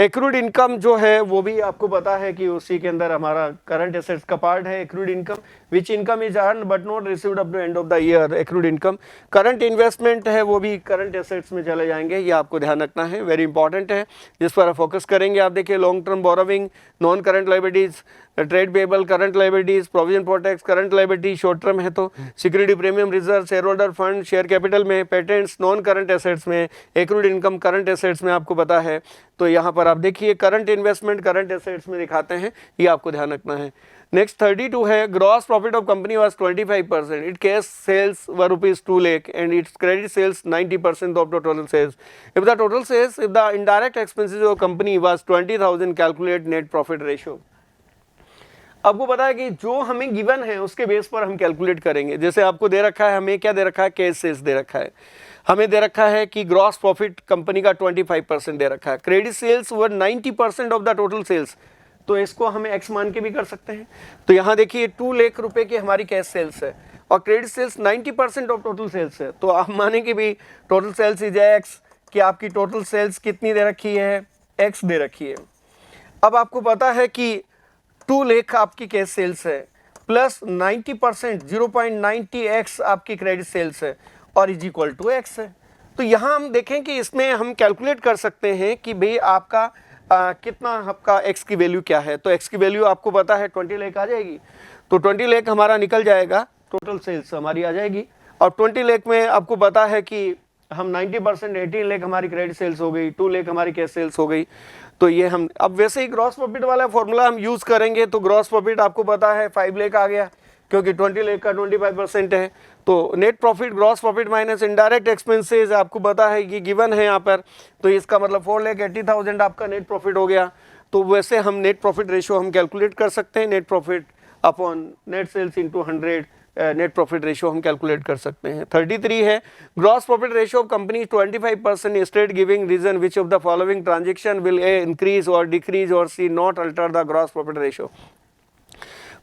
एक्रूड इनकम जो है वो भी आपको पता है कि उसी के अंदर हमारा करंट एसेट्स का पार्ट है। Accrued income which income is earn but not received up to end of the year, accrued income. Current investment है वो भी करंट एसेट्स में चले जाएंगे, ये आपको ध्यान रखना है, वेरी इंपॉर्टेंट है, जिस पर फोकस करेंगे। आप देखिए long term borrowing, non current liabilities, trade payable, current liabilities, provision for tax, current liability short term है तो security premium reserve, share holder fund, share capital में, पेटेंट्स नॉन करंट एसेट्स में, एक्रूड इनकम करंट एसेट्स में आपको पता है। तो यहाँ पर आप देखिए करंट इन्वेस्टमेंट करंट एसेट्स में दिखाते हैं, ये आपको ध्यान रखना है। नेक्स्ट 32 है, gross profit of company was 25%, it cash sales were ₹2 lakh and its credit sales 90% of the total sales. If the total sales, if the indirect expenses of company was 20,000, calculate net profit ratio. आपको पता है कि जो हमें given है उसके base पर हम कैलकुलेट करेंगे। जैसे आपको दे रखा है, हमें क्या दे रखा है, कैश सेल्स दे रखा है, हमें दे रखा है कि ग्रॉस प्रॉफिट कंपनी का 25% दे रखा है, credit sales were 90% of the total sales, तो इसको हमें एक्स मान के भी कर सकते हैं। तो यहाँ देखिए 2 लाख रुपए की हमारी कैश सेल्स है और credit sales 90% of total sales है, तो आप माने कि भी टोटल सेल्स इज एक्स, कि आपकी टोटल सेल्स कितनी दे रखी है, एक्स दे रखी है। अब आपको पता है कि 2 लाख आपकी कैश सेल्स है प्लस 90% 0.90x आपकी क्रेडिट सेल्स है और इज इक्वल टू एक्स है। तो यहाँ हम देखें कि इसमें हम कैलकुलेट कर सकते हैं कि भाई आपका कितना, आपका एक्स की वैल्यू क्या है। तो एक्स की वैल्यू आपको पता है 20 लाख आ जाएगी, तो 20 लाख हमारा निकल जाएगा, टोटल सेल्स हमारी आ जाएगी। और 20 लाख में आपको पता है कि हम 90% 18 लाख हमारी क्रेडिट सेल्स हो गई, 2 लाख हमारी कैश सेल्स हो गई। तो ये हम अब वैसे ही ग्रॉस प्रॉफिट वाला फॉर्मूला हम यूज़ करेंगे, तो ग्रॉस प्रॉफिट आपको पता है 5 लाख आ गया, क्योंकि 20 लाख का 25% है। तो net profit gross profit minus indirect expenses आपको पता है कि गिवन है यहाँ पर, तो इसका मतलब 4,80,000 आपका नेट प्रॉफिट हो गया। तो वैसे हम नेट प्रॉफिट रेशियो हम कैलकुलेट कर सकते हैं, net profit upon net sales into 100, net profit ratio हम कैलकुलेट कर सकते हैं। 33 है, gross profit ratio of company 25% state giving reason which of the following transaction will increase और डिक्रीज और सी not alter the gross profit ratio.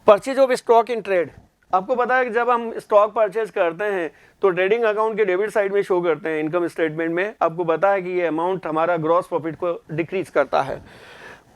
Purchase of stock in trade, आपको पता है कि जब हम स्टॉक परचेज करते हैं तो ट्रेडिंग अकाउंट के डेबिट साइड में शो करते हैं इनकम स्टेटमेंट में। आपको पता है कि ये अमाउंट हमारा ग्रॉस प्रॉफिट को डिक्रीज करता है।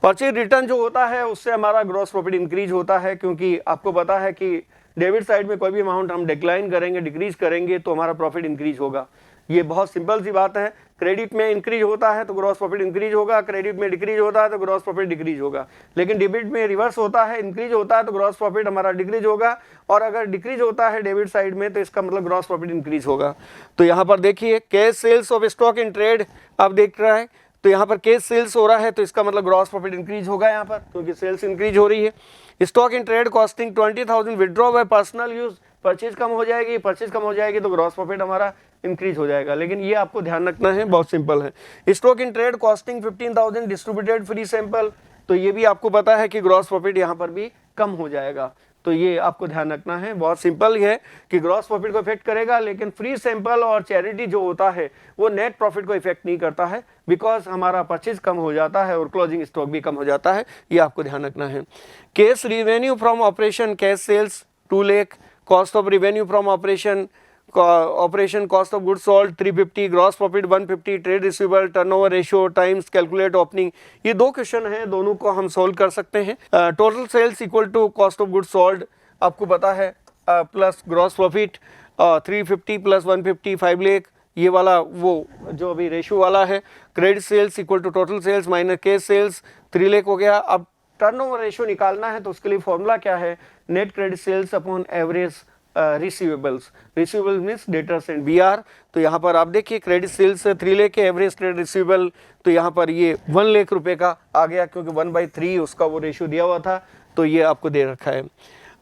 परचेज रिटर्न जो होता है उससे हमारा ग्रॉस प्रॉफिट इंक्रीज होता है, क्योंकि आपको पता है कि डेबिट साइड में कोई भी अमाउंट हम डिक्लाइन करेंगे, डिक्रीज करेंगे तो हमारा प्रॉफिट इंक्रीज होगा। ये बहुत सिंपल सी बात है। क्रेडिट में इंक्रीज होता है तो ग्रॉस प्रॉफिट इंक्रीज होगा, क्रेडिट में डिक्रीज होता है तो ग्रॉस प्रॉफिट डिक्रीज होगा। लेकिन डेबिट में रिवर्स होता है, इंक्रीज होता है तो ग्रॉस प्रॉफिट हमारा डिक्रीज होगा, और अगर डिक्रीज होता है डेबिट साइड में तो इसका मतलब ग्रॉस प्रॉफिट इंक्रीज होगा। तो यहाँ पर देखिए cash sales of stock in trade आप देख रहे हैं, तो यहाँ पर कैश सेल्स हो रहा है तो इसका मतलब ग्रॉस प्रॉफिट इंक्रीज होगा यहाँ पर, क्योंकि सेल्स इंक्रीज हो रही है। Stock in trade costing 20,000 withdraw by personal use, purchase कम हो जाएगी, परचेज कम हो जाएगी तो ग्रॉस प्रॉफिट हमारा इंक्रीज हो जाएगा। लेकिन ये आपको ध्यान रखना है, बहुत सिंपल है। Stock in trade costing 15,000 distributed free sample, तो ये भी आपको पता है कि ग्रॉस प्रॉफिट यहाँ पर भी कम हो जाएगा। तो ये आपको ध्यान रखना है, बहुत सिंपल ही है कि ग्रॉस प्रॉफिट को इफेक्ट करेगा, लेकिन फ्री सैंपल और चैरिटी जो होता है वो नेट प्रॉफिट को इफेक्ट नहीं करता है, बिकॉज हमारा परचेज कम हो जाता है और क्लोजिंग स्टॉक भी कम हो जाता है। ये आपको ध्यान रखना है। Cash revenue from operation, cash sales 2 lakh, cost of revenue from operation cost of goods sold 350, gross profit 150, trade receivable turnover ratio times calculate opening. ये 2 क्वेश्चन हैं, दोनों को हम सोल्व कर सकते हैं। Total sales equal to cost of goods sold आपको पता है, plus gross profit 350 plus 150 5 lakh, ये वाला वो जो अभी रेशियो वाला है। Credit sales equal to total sales minus cash sales 3 lakh हो गया। अब टर्नओवर रेशियो निकालना है तो उसके लिए फॉर्मूला क्या है, net credit sales upon average receivables, receivable means debtors and BR. तो यहाँ पर आप देखिए क्रेडिट सेल्स 3 लाख है, एवरेज ट्रेड रिसीवेबल तो यहाँ पर ये 1 लाख रुपए का आ गया, क्योंकि 1/3 उसका वो रेशियो दिया हुआ था, तो ये आपको दे रखा है।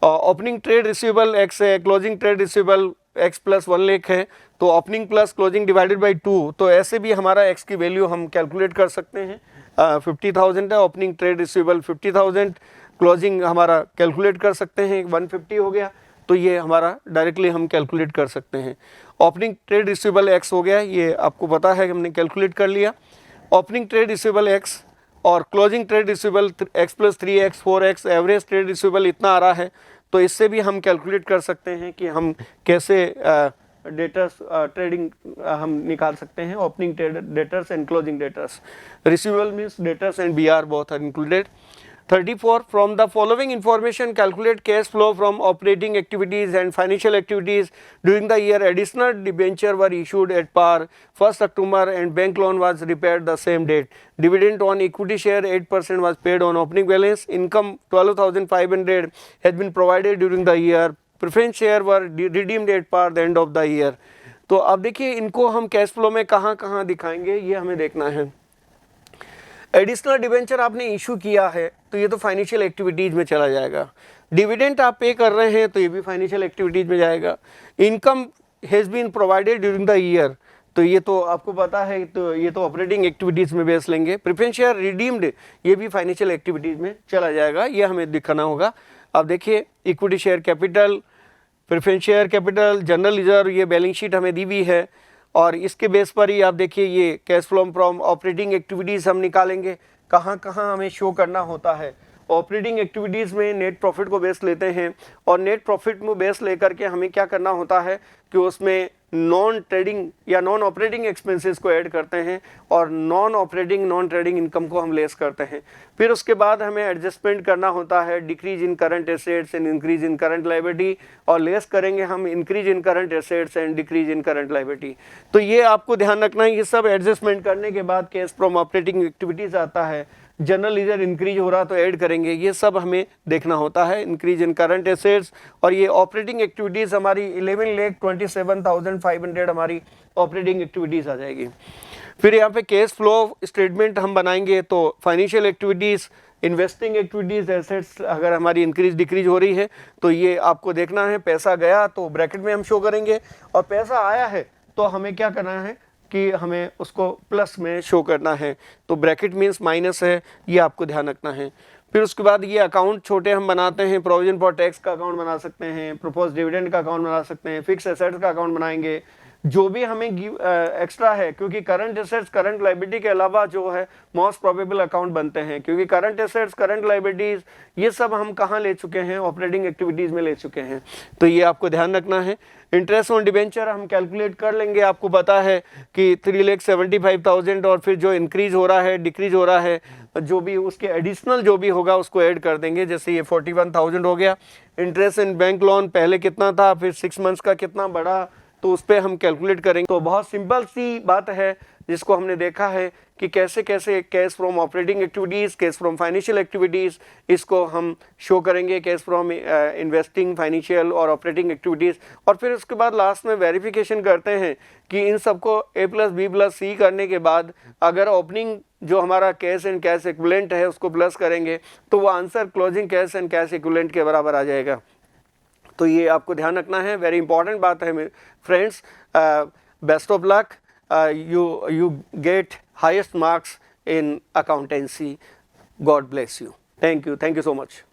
ओपनिंग ट्रेड रिसीवेबल एक्स है, closing trade receivable x plus 1 lakh है, तो opening plus closing divided by 2, तो ऐसे भी हमारा एक्स की वैल्यू हम कैलकुलेट कर सकते हैं। 50,000 है, ओपनिंग ट्रेड रिसीवेबल 50,000, क्लोजिंग हमारा कैलकुलेट कर सकते हैं 150 हो गया, तो ये हमारा डायरेक्टली हम कैलकुलेट कर सकते हैं। ओपनिंग ट्रेड रिसीवेबल एक्स हो गया, ये आपको पता है कि हमने कैलकुलेट कर लिया। ओपनिंग ट्रेड रिसीवेबल एक्स और closing trade receivable x plus 3x 4x, average trade receivable इतना आ रहा है, तो इससे भी हम कैलकुलेट कर सकते हैं कि हम कैसे डेटर्स ट्रेडिंग हम निकाल सकते हैं, opening debtors and closing debtors. Receivable means debtors and BR both are included. 34, from the following information calculate cash flow from operating activities and financial activities during the year. Additional debenture were issued at par 1st October and bank loan was repaid the same date. Dividend on equity share 8% was paid on opening balance. Income 12,500 has been provided during the year. Preference share were redeemed at par the end of the year. तो अब देखिए इनको हम cash flow में कहाँ कहाँ दिखाएंगे ये हमें देखना है. एडिशनल डिबेंचर आपने इशू किया है तो ये तो फाइनेंशियल एक्टिविटीज़ में चला जाएगा. डिविडेंड आप पे कर रहे हैं तो ये भी फाइनेंशियल एक्टिविटीज़ में जाएगा. Income has been provided during the year तो ये तो आपको पता है, तो ये तो ऑपरेटिंग एक्टिविटीज़ में बेस लेंगे. प्रेफरेंस शेयर रिडीम्ड ये भी फाइनेंशियल एक्टिविटीज़ में चला जाएगा, ये हमें दिखाना होगा. अब देखिए equity share capital, preference share capital, general reserve, ये बैलेंस शीट हमें दी हुई है और इसके बेस पर ही आप देखिए ये cash flow from operating activities हम निकालेंगे. कहाँ कहाँ हमें शो करना होता है. ऑपरेटिंग एक्टिविटीज़ में नेट प्रॉफिट को बेस लेते हैं और नेट प्रॉफिट में बेस लेकर के हमें क्या करना होता है कि उसमें नॉन ट्रेडिंग या नॉन ऑपरेटिंग एक्सपेंसेस को ऐड करते हैं और नॉन ट्रेडिंग इनकम को हम लेस करते हैं. फिर उसके बाद हमें एडजस्टमेंट करना होता है decrease in current assets and increase in current liability और लेस करेंगे हम increase in current assets and decrease in current liability. तो ये आपको ध्यान रखना है. ये सब एडजस्टमेंट करने के बाद कैश फ्रॉम ऑपरेटिंग एक्टिविटीज़ आता है. जनरल लीजर इंक्रीज हो रहा तो ऐड करेंगे, ये सब हमें देखना होता है. इंक्रीज इन करंट एसेट्स और ये ऑपरेटिंग एक्टिविटीज़ हमारी 11,27,500 हमारी ऑपरेटिंग एक्टिविटीज़ आ जाएगी. फिर यहाँ पे कैश फ्लो स्टेटमेंट हम बनाएंगे तो financial activities, investing activities, assets अगर हमारी इंक्रीज डिक्रीज हो रही है तो ये आपको देखना है. पैसा गया तो ब्रैकेट में हम शो करेंगे और पैसा आया है तो हमें क्या करना है कि हमें उसको प्लस में शो करना है. तो ब्रैकेट मीन्स माइनस है, ये आपको ध्यान रखना है. फिर उसके बाद ये अकाउंट छोटे हम बनाते हैं. प्रोविजन फॉर टैक्स का अकाउंट बना सकते हैं, प्रपोज डिविडेंड का अकाउंट बना सकते हैं, फिक्स एसेट्स का अकाउंट बनाएंगे. जो भी हमें एक्स्ट्रा है, क्योंकि करंट एसेट्स करंट लायबिलिटी के अलावा जो है मोस्ट प्रोबेबल अकाउंट बनते हैं, क्योंकि करंट एसेट्स करंट लायबिलिटीज ये सब हम कहाँ ले चुके हैं, ऑपरेटिंग एक्टिविटीज़ में ले चुके हैं. तो ये आपको ध्यान रखना है. इंटरेस्ट ऑन डिबेंचर हम कैलकुलेट कर लेंगे. आपको पता है कि 3,75,000 और फिर जो इंक्रीज हो रहा है डिक्रीज हो रहा है जो भी उसके एडिशनल जो भी होगा उसको ऐड कर देंगे. जैसे ये 41,000 हो गया. इंटरेस्ट इन बैंक लोन पहले कितना था, फिर 6 मंथ्स का कितना बढ़ा, तो उस पर हम कैलकुलेट करेंगे. तो बहुत सिंपल सी बात है जिसको हमने देखा है कि कैसे कैसे cash from operating activities, cash from financial activities, इसको हम शो करेंगे. कैश फ्रॉम इन्वेस्टिंग, फाइनेंशियल और ऑपरेटिंग एक्टिविटीज़. और फिर उसके बाद लास्ट में वेरिफिकेशन करते हैं कि इन सबको A+B+C करने के बाद अगर ओपनिंग जो हमारा कैश एंड कैश इक्विवेलेंट है उसको प्लस करेंगे तो वो answer closing cash and cash equivalent के बराबर आ जाएगा. तो ये आपको ध्यान रखना है, वेरी इंपॉर्टेंट बात है friends. Best of luck, you get highest marks in accountancy. God bless you. Thank you so much.